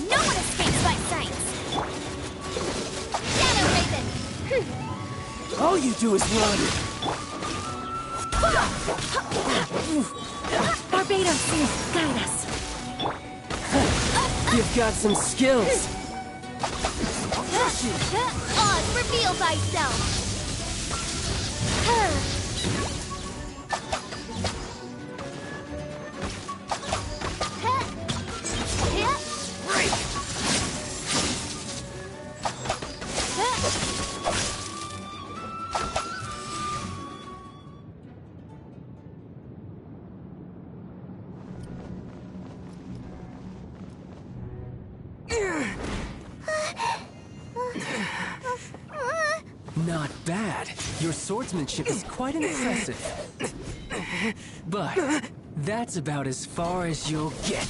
No one escapes my sights! Shadow Raven! All you do is run. Barbados, guide us! You've got some skills. Oz, reveal thyself! Not bad. Your swordsmanship is quite impressive. But that's about as far as you'll get.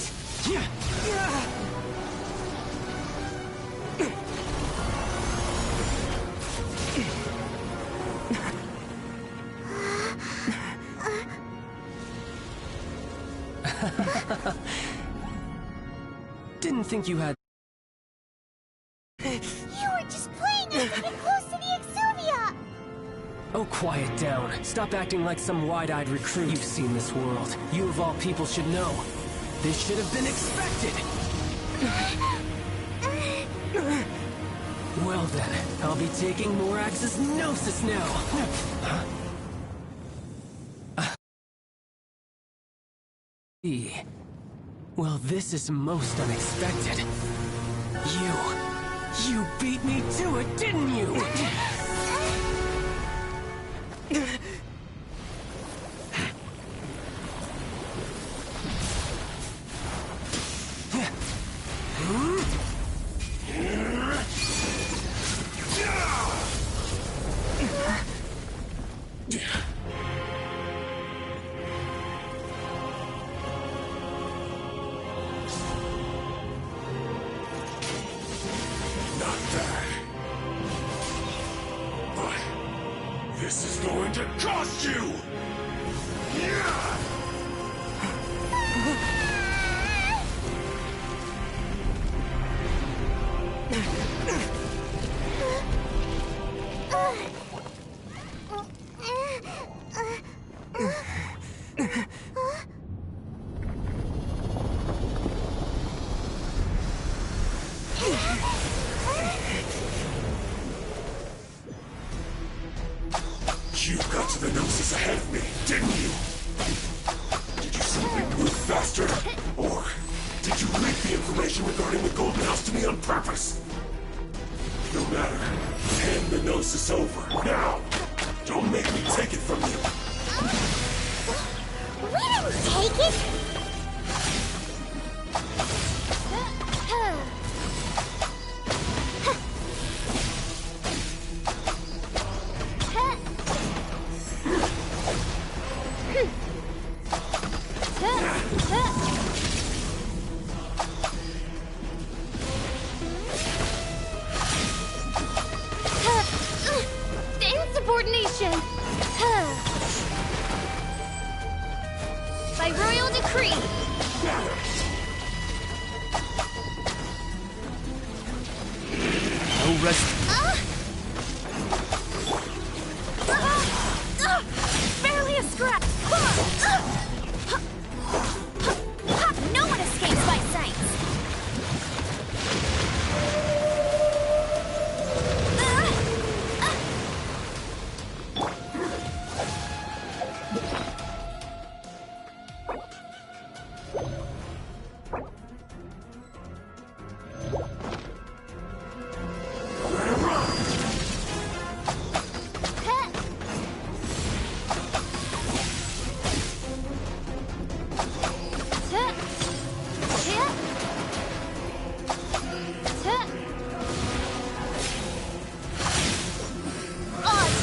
Didn't think you had... You were just playing us to get close to the Exuvia! Oh, quiet down. Stop acting like some wide-eyed recruit. You've seen this world. You of all people should know. This should have been expected! Well then, I'll be taking Morax's Gnosis now! Well, this is most unexpected. You beat me to it, didn't you? This is going to cost you! You got to the Gnosis ahead of me, didn't you? Did you simply move faster? Or did you leak the information regarding the Golden House to me on purpose? No matter. Hand the Gnosis over, now! Don't make me take it from you! We didn't take it! Insubordination! By royal decree! No rest. Barely a scratch! No one escapes my sight!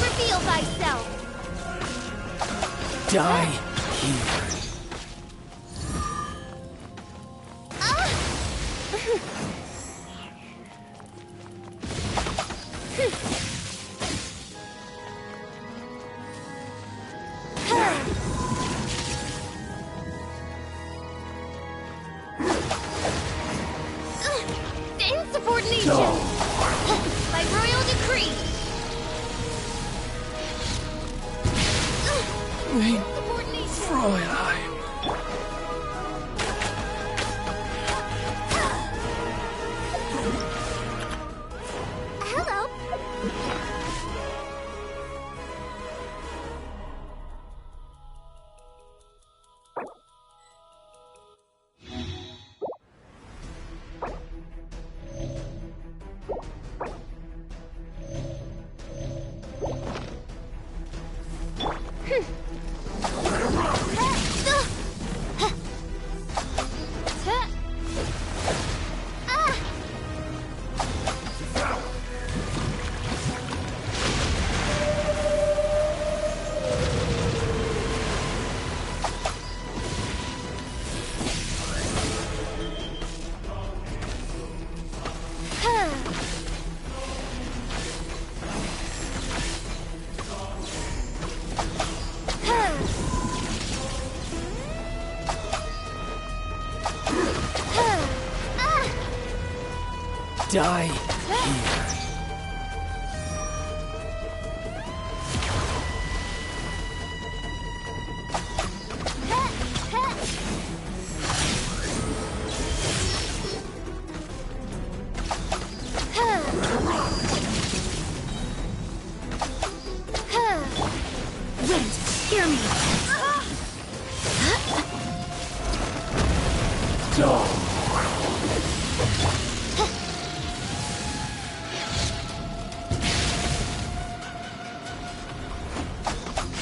Reveal thyself! Die here. Insubordination! By royal decree! Fräulein. Hello. Die here. Wind, hear me!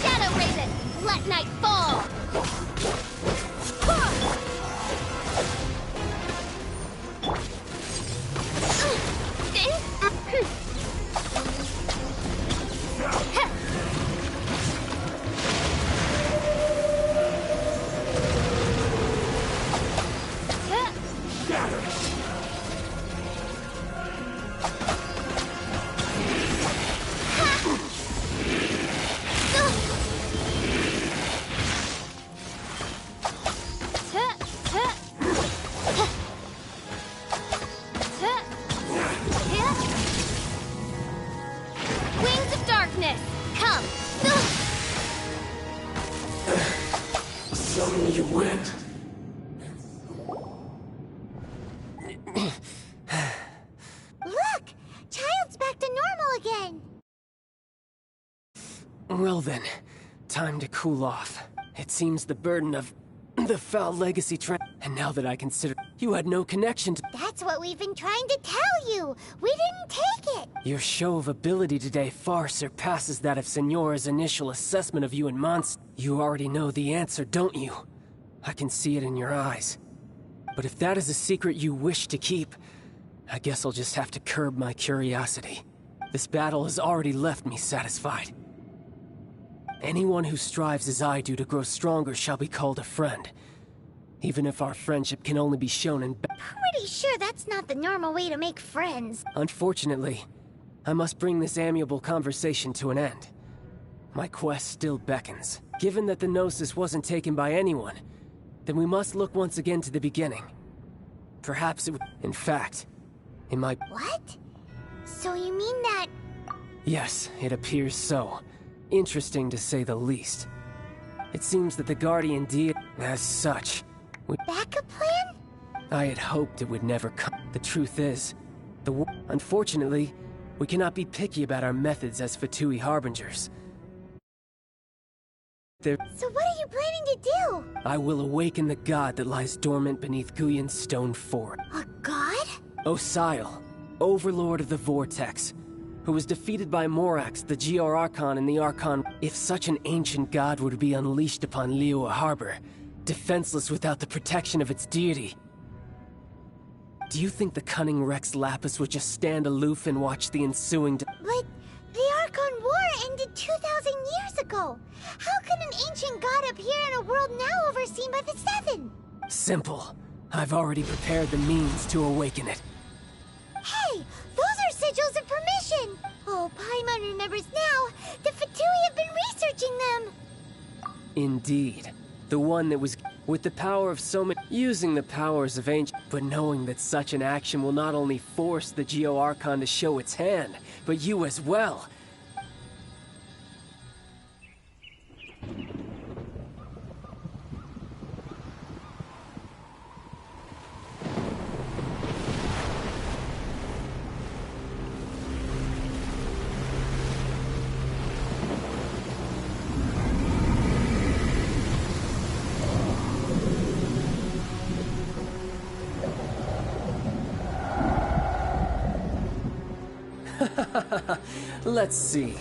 Shadow Raven, let night fall! business! Come! Suddenly you went. Look! Child's back to normal again! Well then, time to cool off. It seems the burden of the foul legacy and now that I consider you had no connection to— That's what we've been trying to tell you! We didn't take it! Your show of ability today far surpasses that of Signora's initial assessment of you and Mons. You already know the answer, don't you? I can see it in your eyes. But if that is a secret you wish to keep, I guess I'll just have to curb my curiosity. This battle has already left me satisfied. Anyone who strives as I do to grow stronger shall be called a friend. Even if our friendship can only be shown in— Pretty sure that's not the normal way to make friends. Unfortunately, I must bring this amiable conversation to an end. My quest still beckons. Given that the Gnosis wasn't taken by anyone, then we must look once again to the beginning. Perhaps it would— In fact, it might— What? So you mean that— Yes, it appears so. Interesting to say the least. It seems that the Guardian Deity— As such, Backup plan? I had hoped it would never come. The truth is, unfortunately, we cannot be picky about our methods as Fatui Harbingers. So what are you planning to do? I will awaken the god that lies dormant beneath Guyon's stone fort. A god? Osial, overlord of the Vortex, who was defeated by Morax, the Geor Archon, and the Archon. If such an ancient god were to be unleashed upon Liyue Harbor, defenseless without the protection of its deity, do you think the cunning Rex Lapis would just stand aloof and watch the ensuing— But the Archon War ended 2,000 years ago. How can an ancient god appear in a world now overseen by the Seven? Simple. I've already prepared the means to awaken it. Hey, those are sigils of permission! Oh, Paimon remembers now. The Fatui have been researching them! Indeed. The one that was— With the power of so many— Using the powers of ancient— But knowing that such an action will not only force the Geor Archon to show its hand, but you as well. Let's see.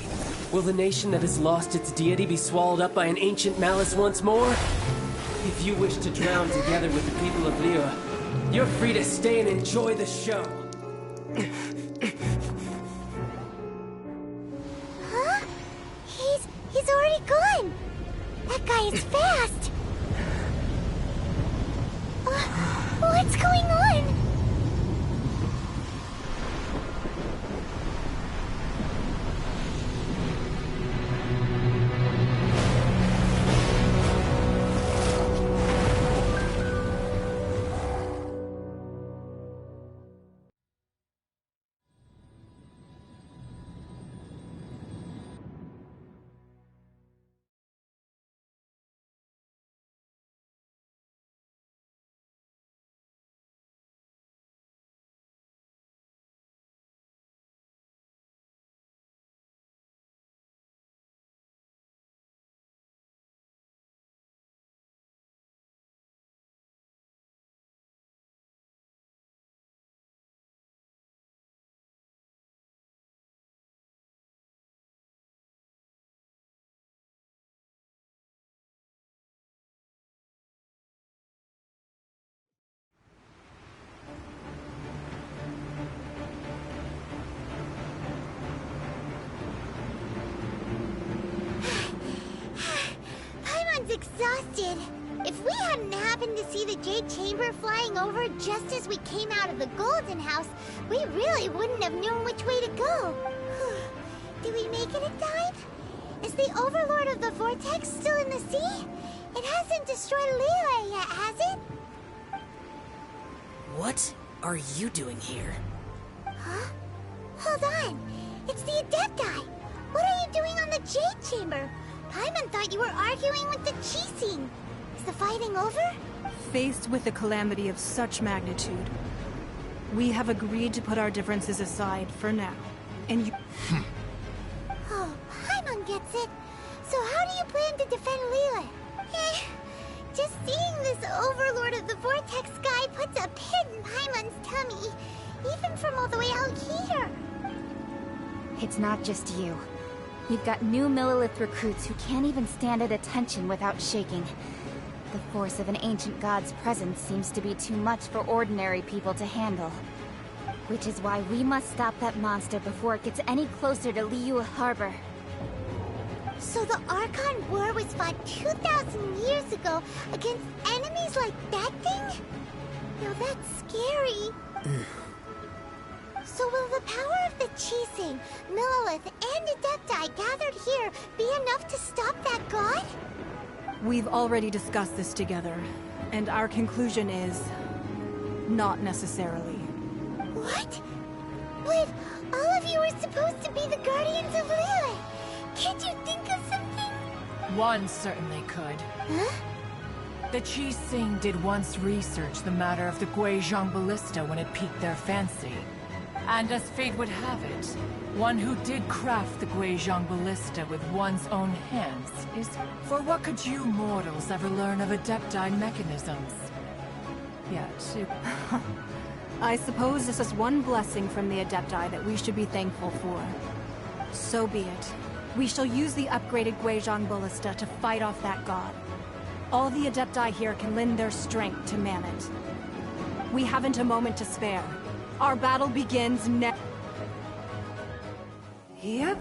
Will the nation that has lost its deity be swallowed up by an ancient malice once more? If you wish to drown together with the people of Liyue, you're free to stay and enjoy the show. Huh? He's already gone! That guy is fast! What's going on? Exhausted. If we hadn't happened to see the Jade Chamber flying over just as we came out of the Golden House, we really wouldn't have known which way to go. Did we make it in time? Is the Overlord of the Vortex still in the sea? It hasn't destroyed Liyue yet, has it? What are you doing here? Huh? Hold on. It's the Adepti. What are you doing you were arguing with the Chising. Is the fighting over? Faced with a calamity of such magnitude, we have agreed to put our differences aside for now. And you... Oh, Paimon gets it. So how do you plan to defend Lilith? Just seeing this Overlord of the Vortex guy puts a pit in Paimon's tummy, even from all the way out here. It's not just you. We've got new Millilith recruits who can't even stand at attention without shaking. The force of an ancient god's presence seems to be too much for ordinary people to handle. Which is why we must stop that monster before it gets any closer to Liyue Harbor. So the Archon War was fought 2,000 years ago against enemies like that thing? Now that's scary. So will the power of the Chising, Millilith, and Adepti gathered here be enough to stop that god? We've already discussed this together, and our conclusion is... not necessarily. What? But all of you were supposed to be the Guardians of Lilith. Can't you think of something? One certainly could. Huh? The Chising did once research the matter of the Guizhong Ballista when it piqued their fancy. And as fate would have it, one who did craft the Guizhong Ballista with one's own hands is... For what could you mortals ever learn of Adepti mechanisms? Yet, it... I suppose this is one blessing from the Adepti that we should be thankful for. So be it. We shall use the upgraded Guizhong Ballista to fight off that god. All the Adepti here can lend their strength to man it. We haven't a moment to spare. Our battle begins next. Yep.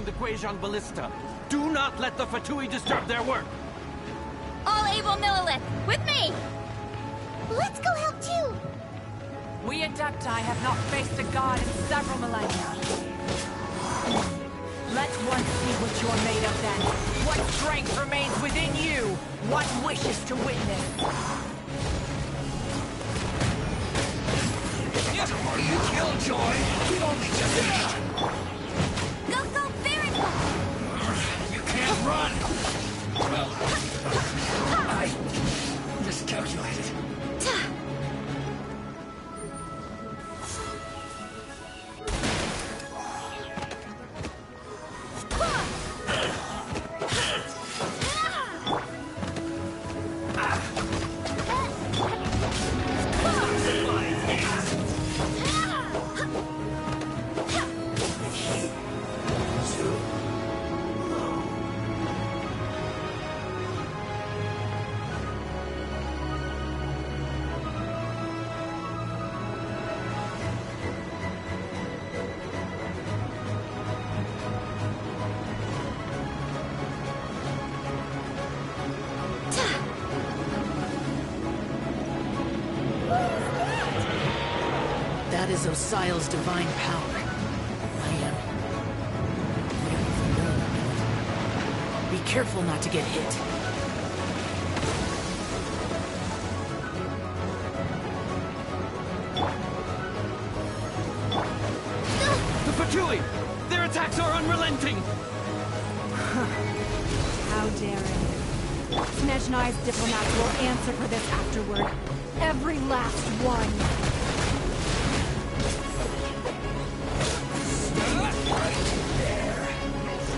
The Guizhong Ballista. Do not let the Fatui disturb their work! All able Millilith, with me! Let's go help too! We Adepti have not faced a god in several millennia. Let one see what you're made of then. What strength remains within you? What wishes to witness? You killjoy! We only just finished! You can't run! Well, I miscalculated. That is Osial's divine power. I am... Be careful not to get hit. The Fatui! Their attacks are unrelenting! How daring. Snezhnai's diplomats will answer for this afterward. Every last one.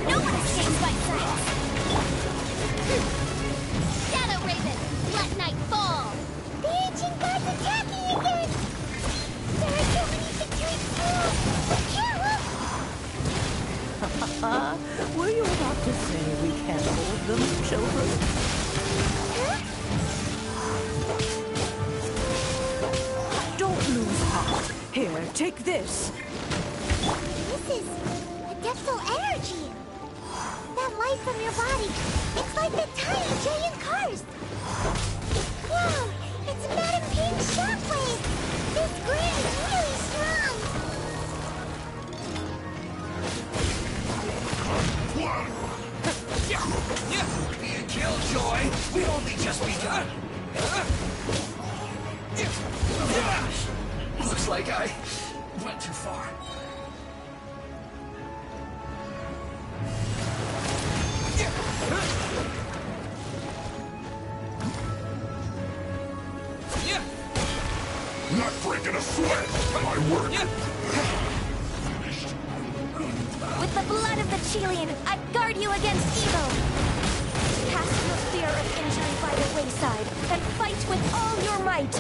No one escapes my sight! Shadow Raven, let night fall! The ancient god's attacking again! There are so many to drink through! Were you about to say we can't hold them, children? Don't lose heart. Here, take this. This is a Depthal energy! That light from your body, it's like the tiny giant cars! Wow, it's Madam Ping's shockwave! This grid is really strong! Be a killjoy! We only just begun! Looks like I went too far. Not breaking a sweat! My work! With the blood of the Chelian, I guard you against evil! Cast your fear of injury by the wayside, and fight with all your might!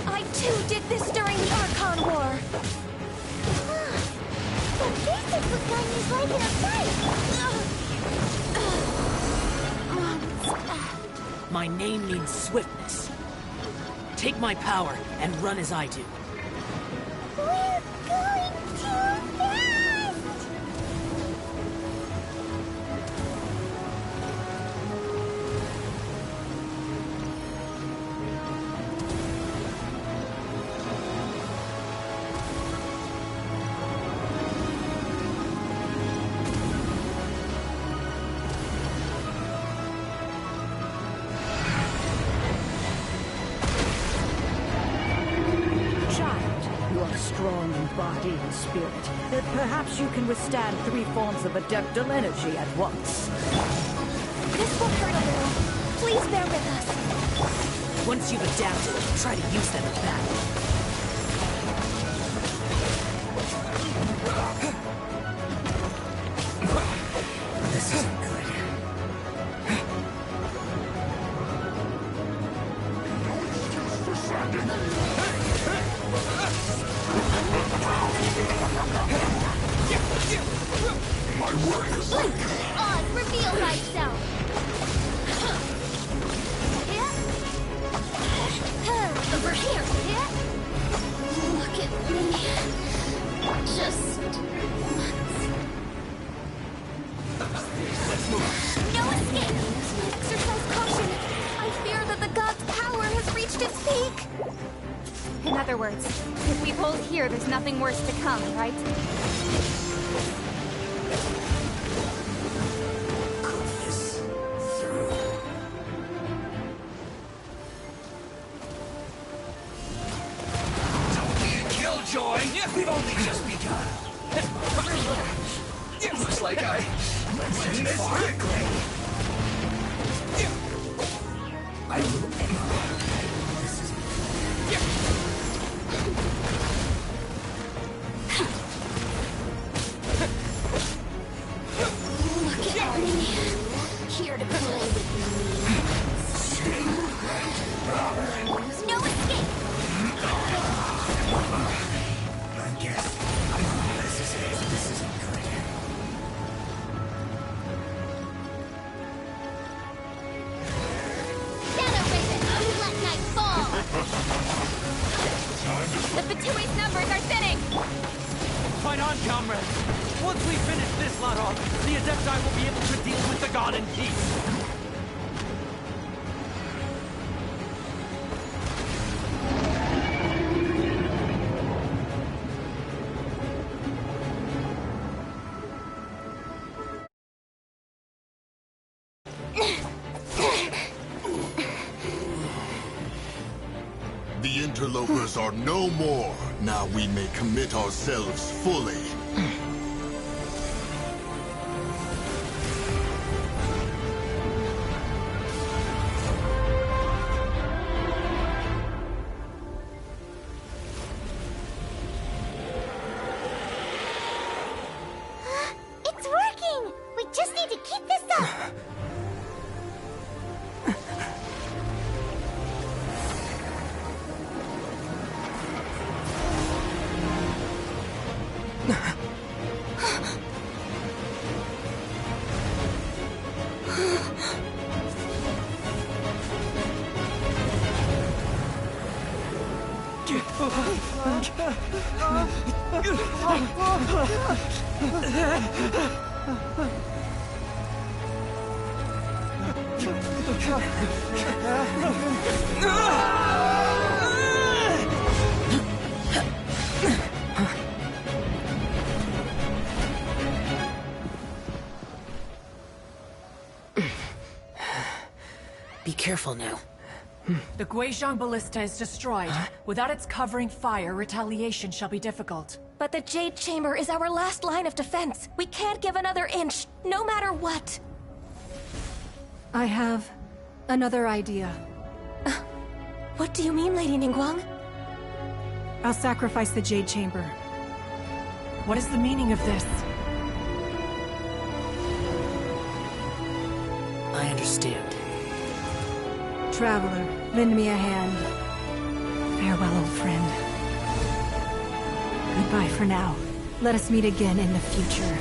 I too did this during the Archon War! So this is what Gainy's like in a fight! My name means swiftness. Take my power and run as I do. We're going too fast! Strong in body and spirit, that perhaps you can withstand 3 forms of adeptal energy at once. This will hurt a little. Please bear with us. Once you've adapted, try to use them in battle. This isn't good. No excuse for slacking. My work is Blink! Oz, reveal thyself! Over here! Look at me. Just once. No escape! Exercise caution. I fear that the god's power has reached its peak. In other words, if we hold here, there's nothing worse to come, right? Killjoy! We've only just begun. Looks like I went too far. I will. This is. Look at me. Here to play with me. No escape! I guess. This is it. This isn't good. Shadow Raven, let night fall! The Fatui's numbers are thinning! Fight on, comrades! Once we finish this lot off, the Adepti will be able to deal with the god in peace! The interlopers are no more. Now we may commit ourselves fully. Be careful now. The Guizhong Ballista is destroyed. Without its covering fire, retaliation shall be difficult. But the Jade Chamber is our last line of defense. We can't give another inch, no matter what. I have another idea. What do you mean, Lady Ningguang? I'll sacrifice the Jade Chamber. What is the meaning of this? I understand. Traveler, lend me a hand. Farewell, old friend. Goodbye for now. Let us meet again in the future.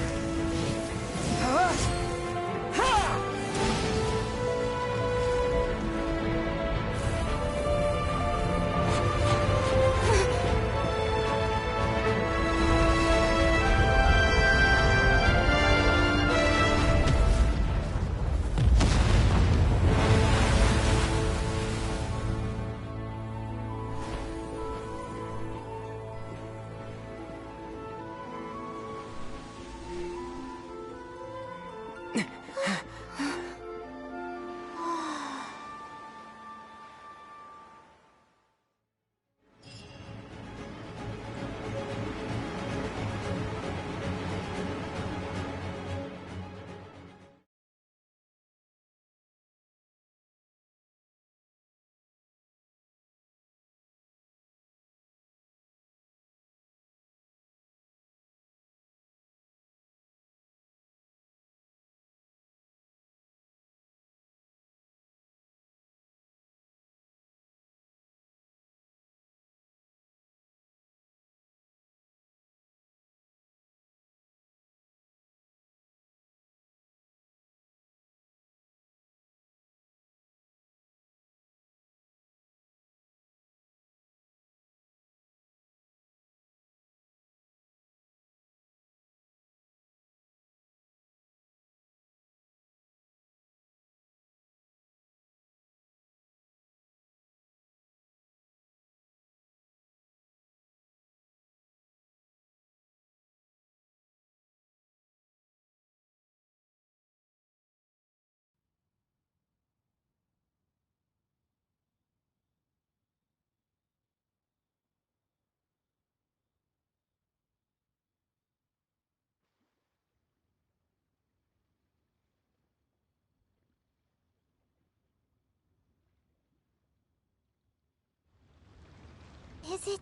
Is it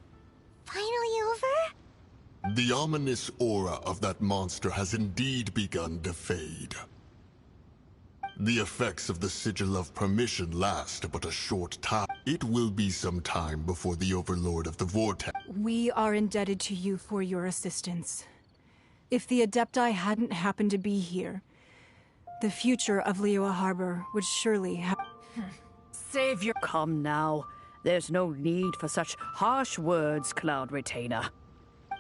finally over? The ominous aura of that monster has indeed begun to fade. The effects of the Sigil of Permission last but a short time. It will be some time before the Overlord of the Vortex. We are indebted to you for your assistance. If the Adepti hadn't happened to be here, the future of Liyue Harbor would surely have... Save your... Come now. There's no need for such harsh words, Cloud Retainer.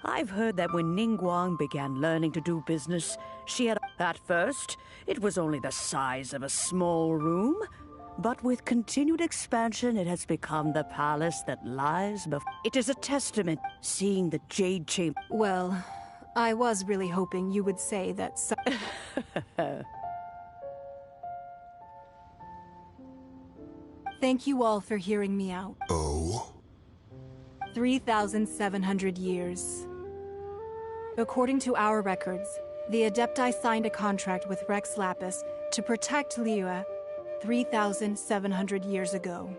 I've heard that when Ningguang began learning to do business, she had... At first, it was only the size of a small room, but with continued expansion, it has become the palace that lies before... It is a testament, seeing the Jade Chamber... Well, I was really hoping you would say that Thank you all for hearing me out. Oh? 3,700 years. According to our records, the Adepti signed a contract with Rex Lapis to protect Liyue 3,700 years ago.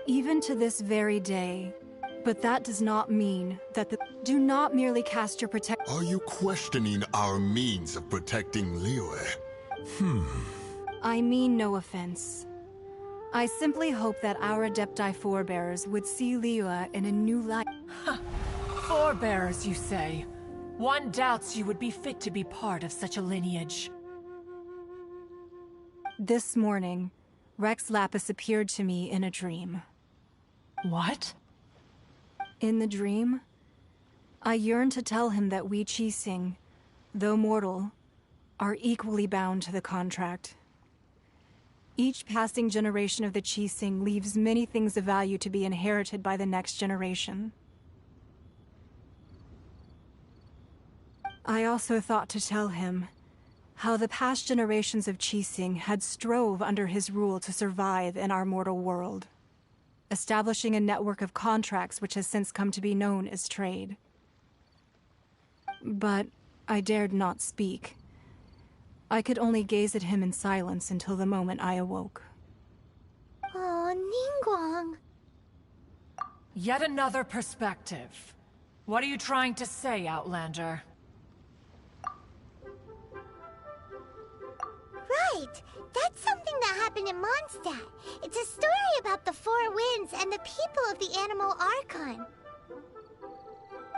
Even to this very day. But that does not mean that the... Do not merely cast your protect... Are you questioning our means of protecting Liyue? I mean no offense. I simply hope that our Adepti forebears would see Liyue in a new light. Forebears, you say? One doubts you would be fit to be part of such a lineage. This morning, Rex Lapis appeared to me in a dream. What? In the dream, I yearned to tell him that we Qixing, though mortal, are equally bound to the contract. Each passing generation of the Qixing leaves many things of value to be inherited by the next generation. I also thought to tell him how the past generations of Qixing had strove under his rule to survive in our mortal world, establishing a network of contracts which has since come to be known as trade. But I dared not speak. I could only gaze at him in silence until the moment I awoke. Oh, Ningguang. Yet another perspective. What are you trying to say, Outlander? Right! That's something that happened in Mondstadt. It's a story about the Four Winds and the people of the Animal Archon.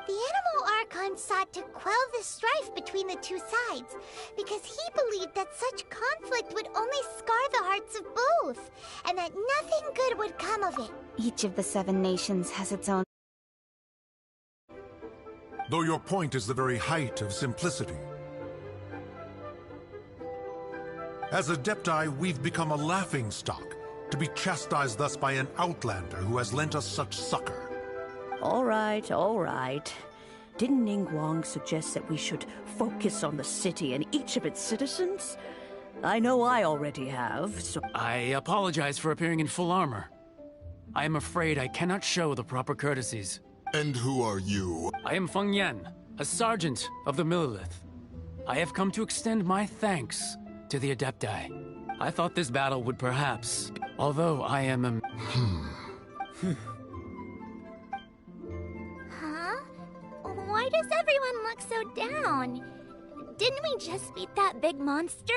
The Animal Archon sought to quell the strife between the two sides, because he believed that such conflict would only scar the hearts of both, and that nothing good would come of it. Each of the 7 nations has its own... Though your point is the very height of simplicity. As Adepti, we've become a laughingstock, to be chastised thus by an outlander who has lent us such succor. All right, all right. Didn't Ningguang suggest that we should focus on the city and each of its citizens? I know I already have, so... I apologize for appearing in full armor. I am afraid I cannot show the proper courtesies. And who are you? I am Feng Yan, a sergeant of the Millelith. I have come to extend my thanks to the Adepti. I thought this battle would perhaps... Although I am a... Huh? Why does everyone look so down? Didn't we just beat that big monster?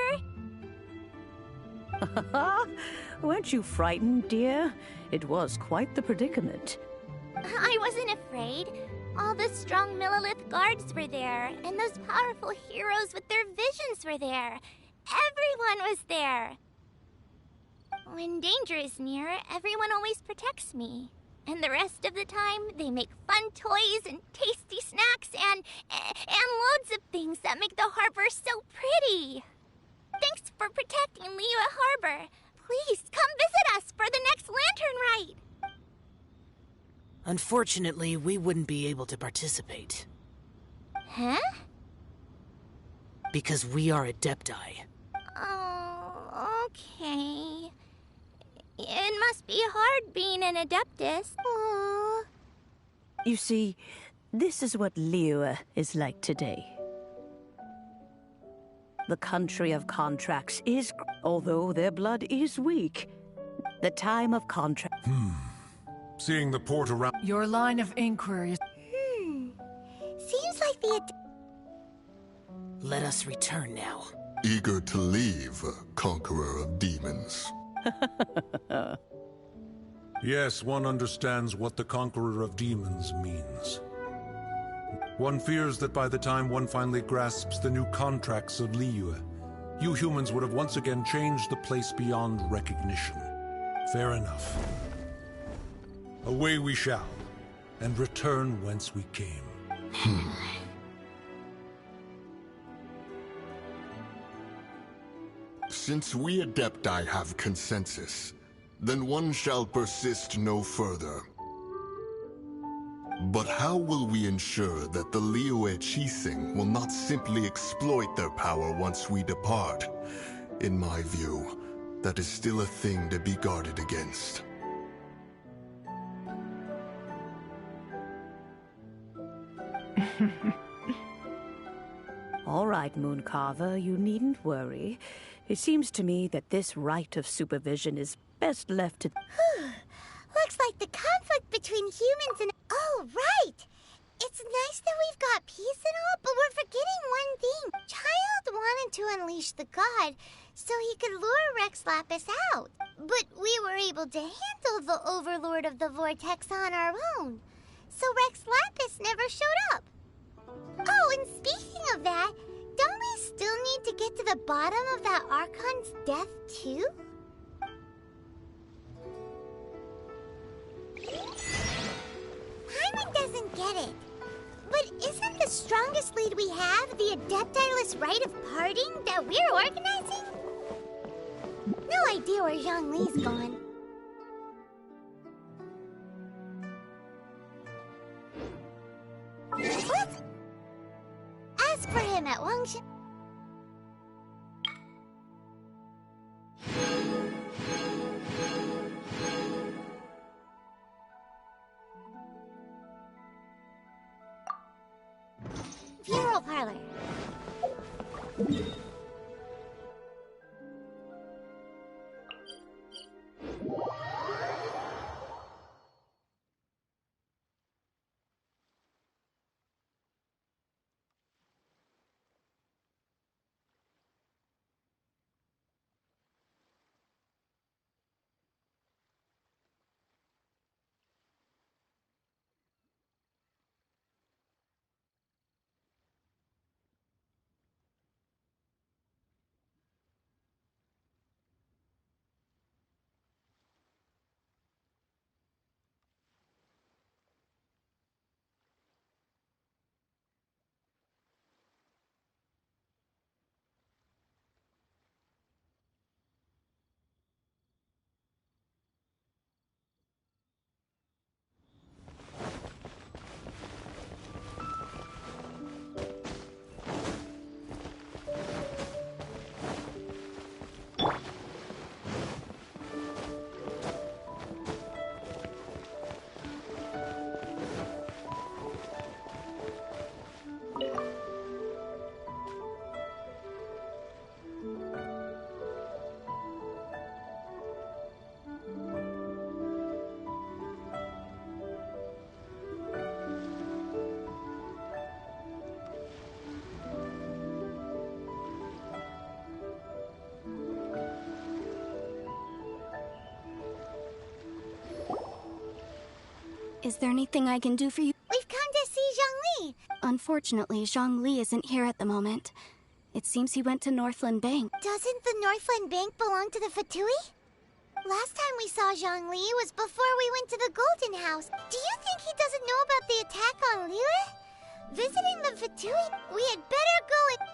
Weren't you frightened, dear? It was quite the predicament. I wasn't afraid. All the strong Millelith guards were there, and those powerful heroes with their visions were there. Everyone was there. When danger is near, everyone always protects me. And the rest of the time, they make fun toys and tasty snacks and loads of things that make the harbor so pretty. Thanks for protecting Liyue Harbor. Please come visit us for the next lantern rite. Unfortunately, we wouldn't be able to participate. Huh? Because we are Adepti. Oh, okay. It must be hard being an Adeptus. Aww. You see, this is what Liyue is like today. The country of contracts is, although their blood is weak. The time of contract... Seeing the port around... Your line of inquiry... Seems like the Let us return now. Eager to leave, conqueror of demons. Yes, one understands what the conqueror of demons means. One fears that by the time one finally grasps the new contracts of Liyue, you humans would have once again changed the place beyond recognition. Fair enough. Away we shall, and return whence we came. Since we Adepti have consensus, then one shall persist no further. But how will we ensure that the Liyue Qixing will not simply exploit their power once we depart? In my view, that is still a thing to be guarded against. All right, Mooncarver, you needn't worry. It seems to me that this right of supervision is best left to... Looks like the conflict between humans and... Oh, right! It's nice that we've got peace and all, but we're forgetting one thing. Child wanted to unleash the god so he could lure Rex Lapis out. But we were able to handle the Overlord of the Vortex on our own. So Rex Lapis never showed up. Oh, and speaking of that, don't we still need to get to the bottom of that Archon's death, too? I'm the strongest lead we have the Adeptiless Rite of Parting that we're organizing? No idea where Zhongli's gone. What? Ask for him at Wangshan. Funeral parlor. Is there anything I can do for you? We've come to see Zhongli. Unfortunately, Zhongli isn't here at the moment. It seems he went to Northland Bank. Doesn't the Northland Bank belong to the Fatui? Last time we saw Zhongli was before we went to the Golden House. Do you think he doesn't know about the attack on Liyue? Visiting the Fatui? We had better go and...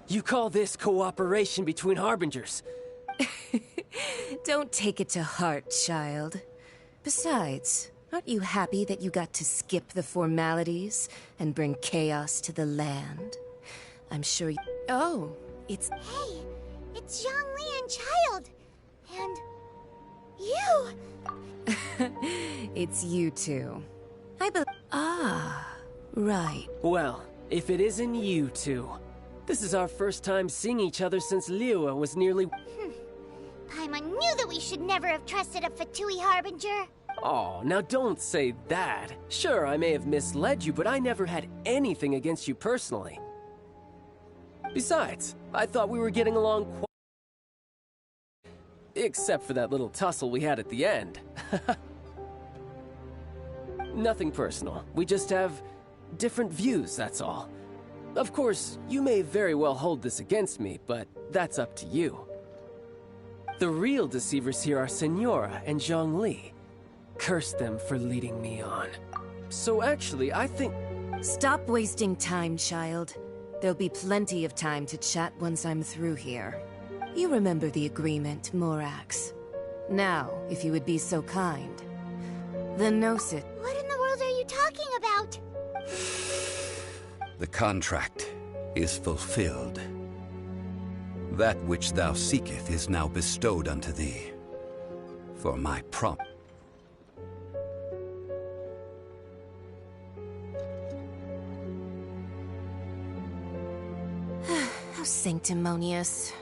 You call this cooperation between Harbingers? Don't take it to heart, child. Besides, aren't you happy that you got to skip the formalities and bring chaos to the land? I'm sure you... Oh, it's... Hey, it's Zhongli and Child. And... you! It's you two. Ah, right. Well, if it isn't you two, This is our first time seeing each other since Liyue was nearly... Paimon knew that we should never have trusted a Fatui Harbinger. Oh, now don't say that. Sure, I may have misled you, but I never had anything against you personally. Besides, I thought we were getting along quite... Except for that little tussle we had at the end. Nothing personal. We just have different views, that's all. Of course, you may very well hold this against me, but that's up to you. The real deceivers here are Senora and Zhongli. Curse them for leading me on. So actually, I think... Stop wasting time, child. There'll be plenty of time to chat once I'm through here. You remember the agreement, Morax. Now, if you would be so kind. The Gnosis... What in the world are you talking about? The contract is fulfilled. That which thou seeketh is now bestowed unto thee. For my prompt. How sanctimonious.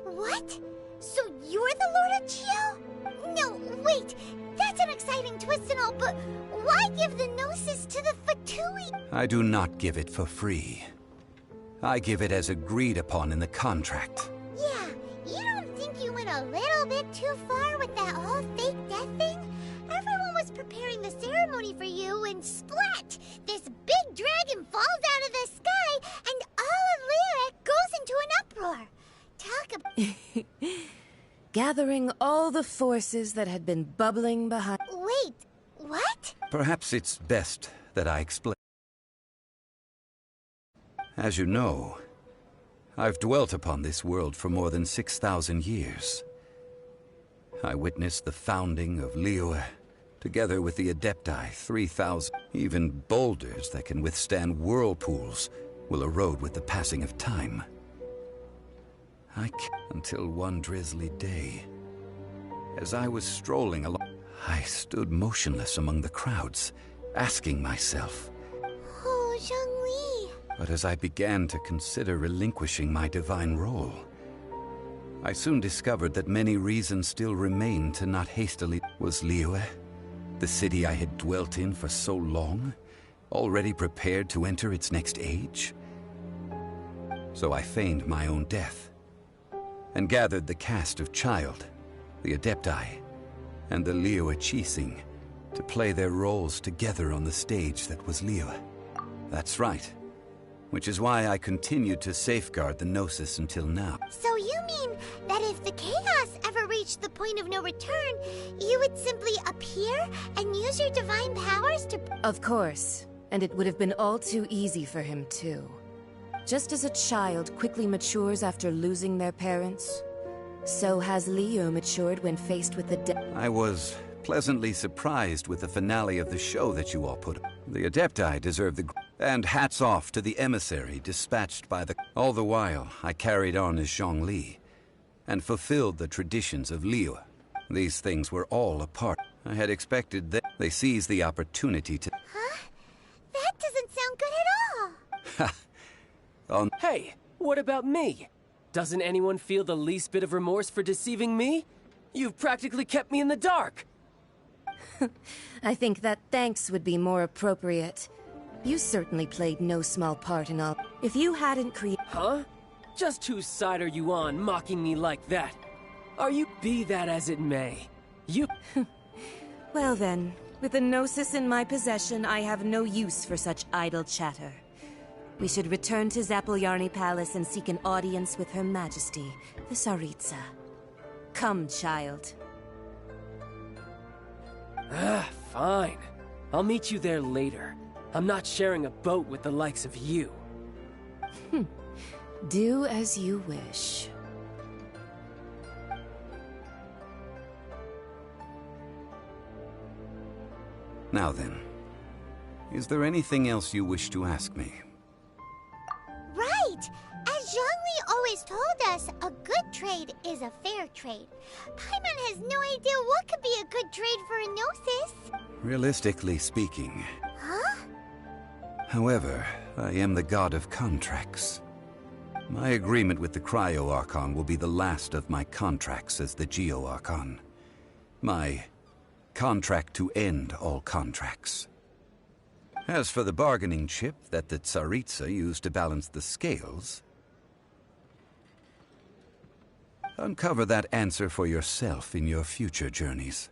What? So you're the Lord of Chio? No, wait. That's an exciting twist and all, but why give the Gnosis to the Fatui? I do not give it for free. I give it as agreed upon in the contract. Yeah, you don't think you went a little bit too far with that whole fake death thing? Everyone was preparing the ceremony for you, and splat! This big dragon falls out of the sky, and all of Lyric goes into an uproar. Talk about... Gathering all the forces that had been bubbling behind... Wait, what? Perhaps it's best that I explain. As you know, I've dwelt upon this world for more than 6,000 years. I witnessed the founding of Liyue, together with the Adepti 3,000. Even boulders that can withstand whirlpools will erode with the passing of time. Until one drizzly day, as I was strolling along, I stood motionless among the crowds, asking myself, Oh, Zhongli. But as I began to consider relinquishing my divine role, I soon discovered that many reasons still remained to not hastily. Was Liyue, the city I had dwelt in for so long, already prepared to enter its next age? So I feigned my own death, and gathered the cast of Child, the Adepti, and the Liyue Qixing to play their roles together on the stage that was Liyue. That's right. Which is why I continued to safeguard the Gnosis until now. So you mean that if the chaos ever reached the point of no return, you would simply appear and use your divine powers to... Of course. And it would have been all too easy for him, too. Just as a child quickly matures after losing their parents, so has Liyue matured when faced with the death. I was pleasantly surprised with the finale of the show that you all put. The Adepti deserve the... And hats off to the emissary dispatched by the... All the while, I carried on as Zhongli, and fulfilled the traditions of Liyue. These things were all a part. I had expected that they seized the opportunity to... Huh? That doesn't sound good at all. Hey, what about me? Doesn't anyone feel the least bit of remorse for deceiving me? You've practically kept me in the dark. I think that thanks would be more appropriate. You certainly played no small part in all. If you hadn't created... Huh? Just whose side are you on, mocking me like that? Are you... Be that as it may. You... Well then, with the Gnosis in my possession, I have no use for such idle chatter. We should return to Zapoljarny Palace and seek an audience with Her Majesty, the Tsaritsa. Come, child. Fine. I'll meet you there later. I'm not sharing a boat with the likes of you. Do as you wish. Now then, is there anything else you wish to ask me? Right! As Zhongli always told us, a good trade is a fair trade. Paimon has no idea what could be a good trade for a Gnosis. Realistically speaking... Huh? However, I am the god of contracts. My agreement with the Cryo-Archon will be the last of my contracts as the Geo-Archon. My contract to end all contracts. As for the bargaining chip that the Tsaritsa used to balance the scales, uncover that answer for yourself in your future journeys.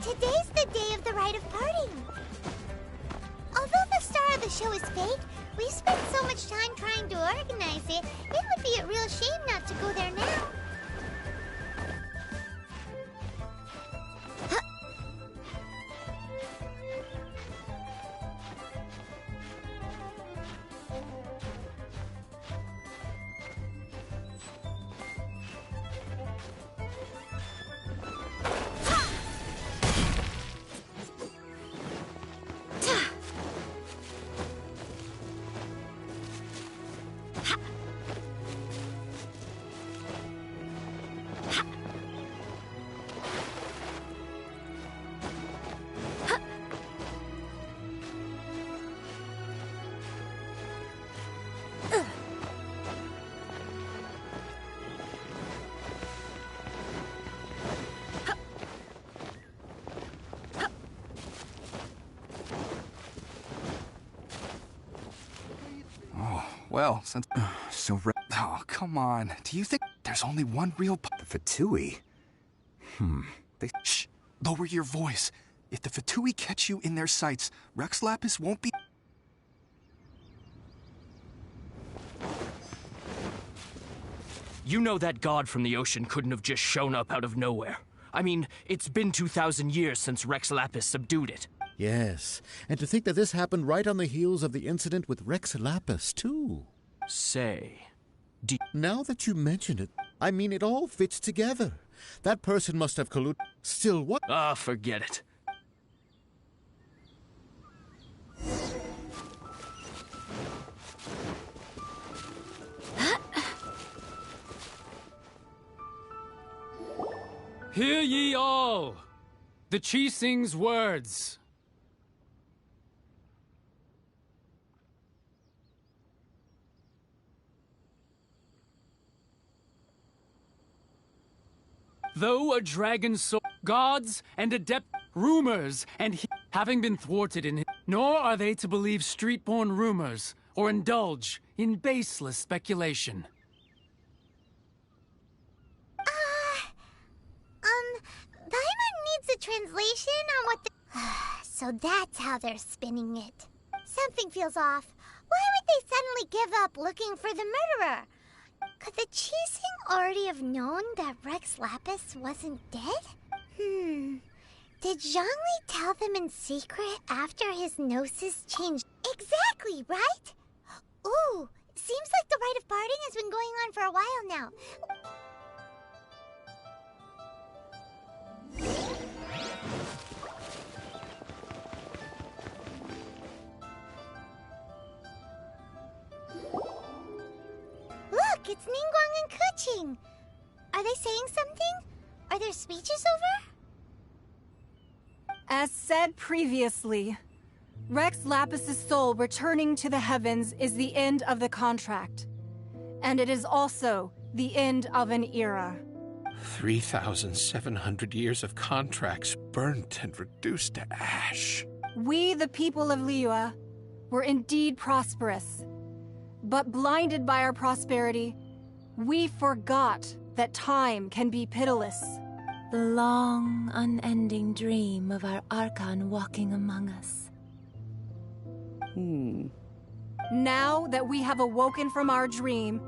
Today's the day of the rite of parting. Although the star of the show is fake, we've spent so much time trying to organize it, it would be a real shame not to go there now. Well, since... Oh, come on. Do you think there's only one real... The Fatui? Shh! Lower your voice. If the Fatui catch you in their sights, Rex Lapis won't be... You know that god from the ocean couldn't have just shown up out of nowhere. I mean, it's been 2,000 years since Rex Lapis subdued it. Yes, and to think that this happened right on the heels of the incident with Rex Lapis, too. Say, now that you mention it, I mean, it all fits together. That person must have colluded. Still, what? Ah, forget it. Hear ye all! The Chi sings words. Though a dragon soul, gods and adept rumors, and having been thwarted in nor are they to believe street-born rumors or indulge in baseless speculation. Paimon needs a translation on what the... So that's how they're spinning it. Something feels off. Why would they suddenly give up looking for the murderer? Could the Qixing already have known that Rex Lapis wasn't dead? Did Zhongli tell them in secret after his gnosis changed? Exactly, right? Ooh, seems like the rite of parting has been going on for a while now. Look, it's Ningguang and Keqing. Are they saying something? Are their speeches over? As said previously, Rex Lapis's soul returning to the heavens is the end of the contract. And it is also the end of an era. 3,700 years of contracts burnt and reduced to ash. We, the people of Liyue, were indeed prosperous. But blinded by our prosperity, we forgot that time can be pitiless. The long, unending dream of our Archon walking among us. Now that we have awoken from our dream,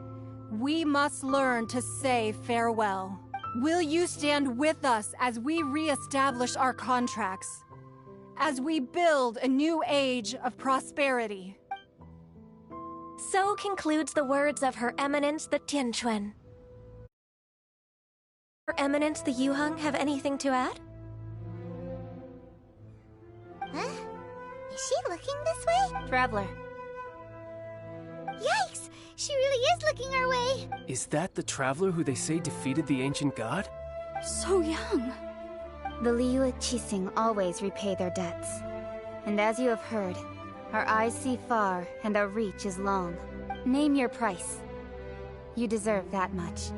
we must learn to say farewell. Will you stand with us as we re-establish our contracts? As we build a new age of prosperity? So concludes the words of Her Eminence the Tianquan. Her Eminence the Yuheng have anything to add? Huh? Is she looking this way? Traveler. Yikes! She really is looking our way! Is that the traveler who they say defeated the ancient god? So young. The Liyue Qixing always repay their debts. And as you have heard, our eyes see far and our reach is long. Name your price. You deserve that much.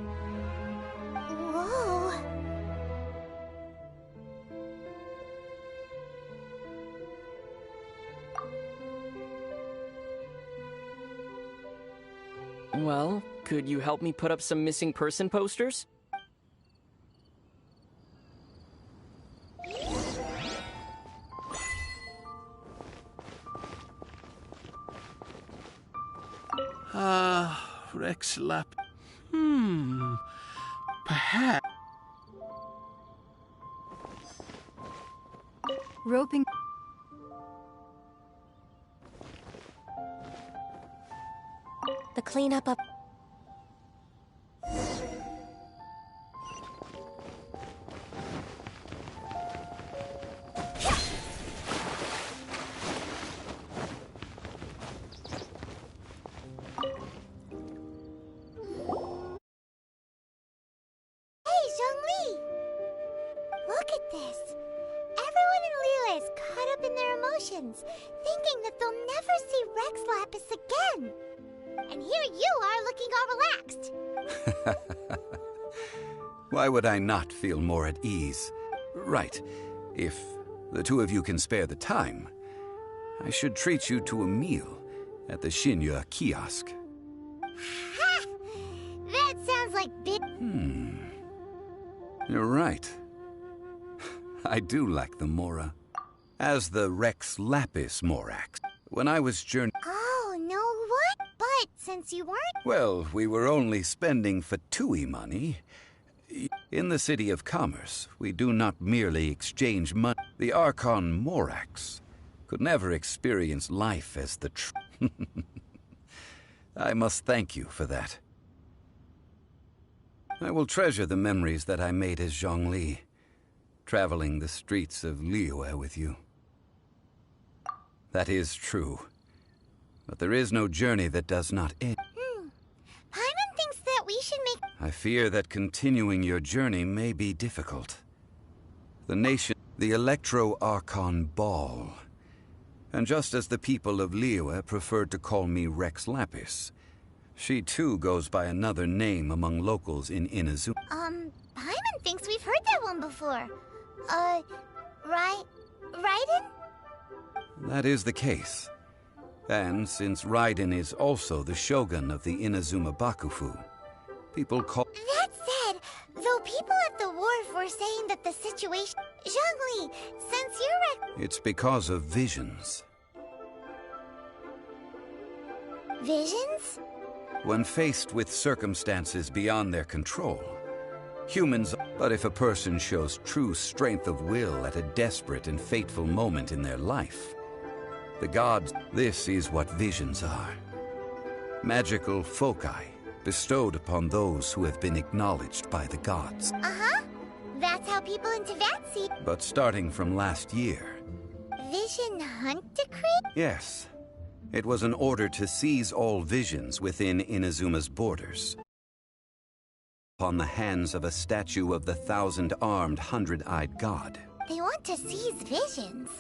Whoa! Well, could you help me put up some missing person posters? Rex Lap... Perhaps... Roping... The cleanup of... thinking that they'll never see Rex Lapis again. And here you are looking all relaxed. Why would I not feel more at ease? Right. If the two of you can spare the time, I should treat you to a meal at the Xinyue kiosk. Ha! That sounds like big... You're right. I do like the Mora. As the Rex Lapis Morax. When I was journeying... Oh, no what? But since you weren't... Well, we were only spending Fatui money. In the City of Commerce, we do not merely exchange money. The Archon Morax could never experience life as the I must thank you for that. I will treasure the memories that I made as Zhongli, traveling the streets of Liyue with you. That is true. But there is no journey that does not end. Paimon thinks that we should make... I fear that continuing your journey may be difficult. The Electro-Archon Ball. And just as the people of Liyue preferred to call me Rex Lapis, she too goes by another name among locals in Inazuma. Paimon thinks we've heard that one before. Raiden? That is the case. And since Raiden is also the shogun of the Inazuma Bakufu, people call... That said, though people at the wharf were saying that the situation... Zhongli, since you're... It's because of visions. Visions? When faced with circumstances beyond their control, humans... But if a person shows true strength of will at a desperate and fateful moment in their life, the gods... This is what visions are. Magical foci bestowed upon those who have been acknowledged by the gods. Uh-huh. That's how people in Teyvat see... But starting from last year... Vision Hunt Decree? Yes. It was an order to seize all visions within Inazuma's borders. Upon the hands of a statue of the 1,000-armed, 100-eyed god. They want to seize visions.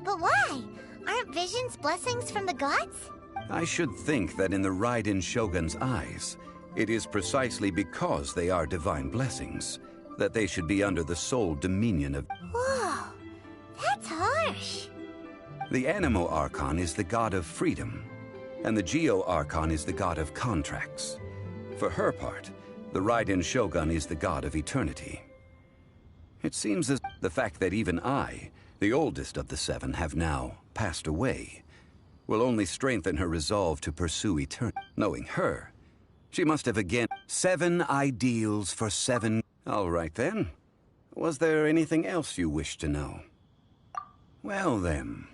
But why? Aren't visions blessings from the gods? I should think that in the Raiden Shogun's eyes, it is precisely because they are divine blessings that they should be under the sole dominion of... Whoa, that's harsh. The Anemo Archon is the god of freedom, and the Geo Archon is the god of contracts. For her part, the Raiden Shogun is the god of eternity. It seems as the fact that even I, the oldest of the seven, have now passed away, will only strengthen her resolve to pursue eternity. Knowing her, she must have again 7 ideals for 7... All right then. Was there anything else you wish to know? Well then...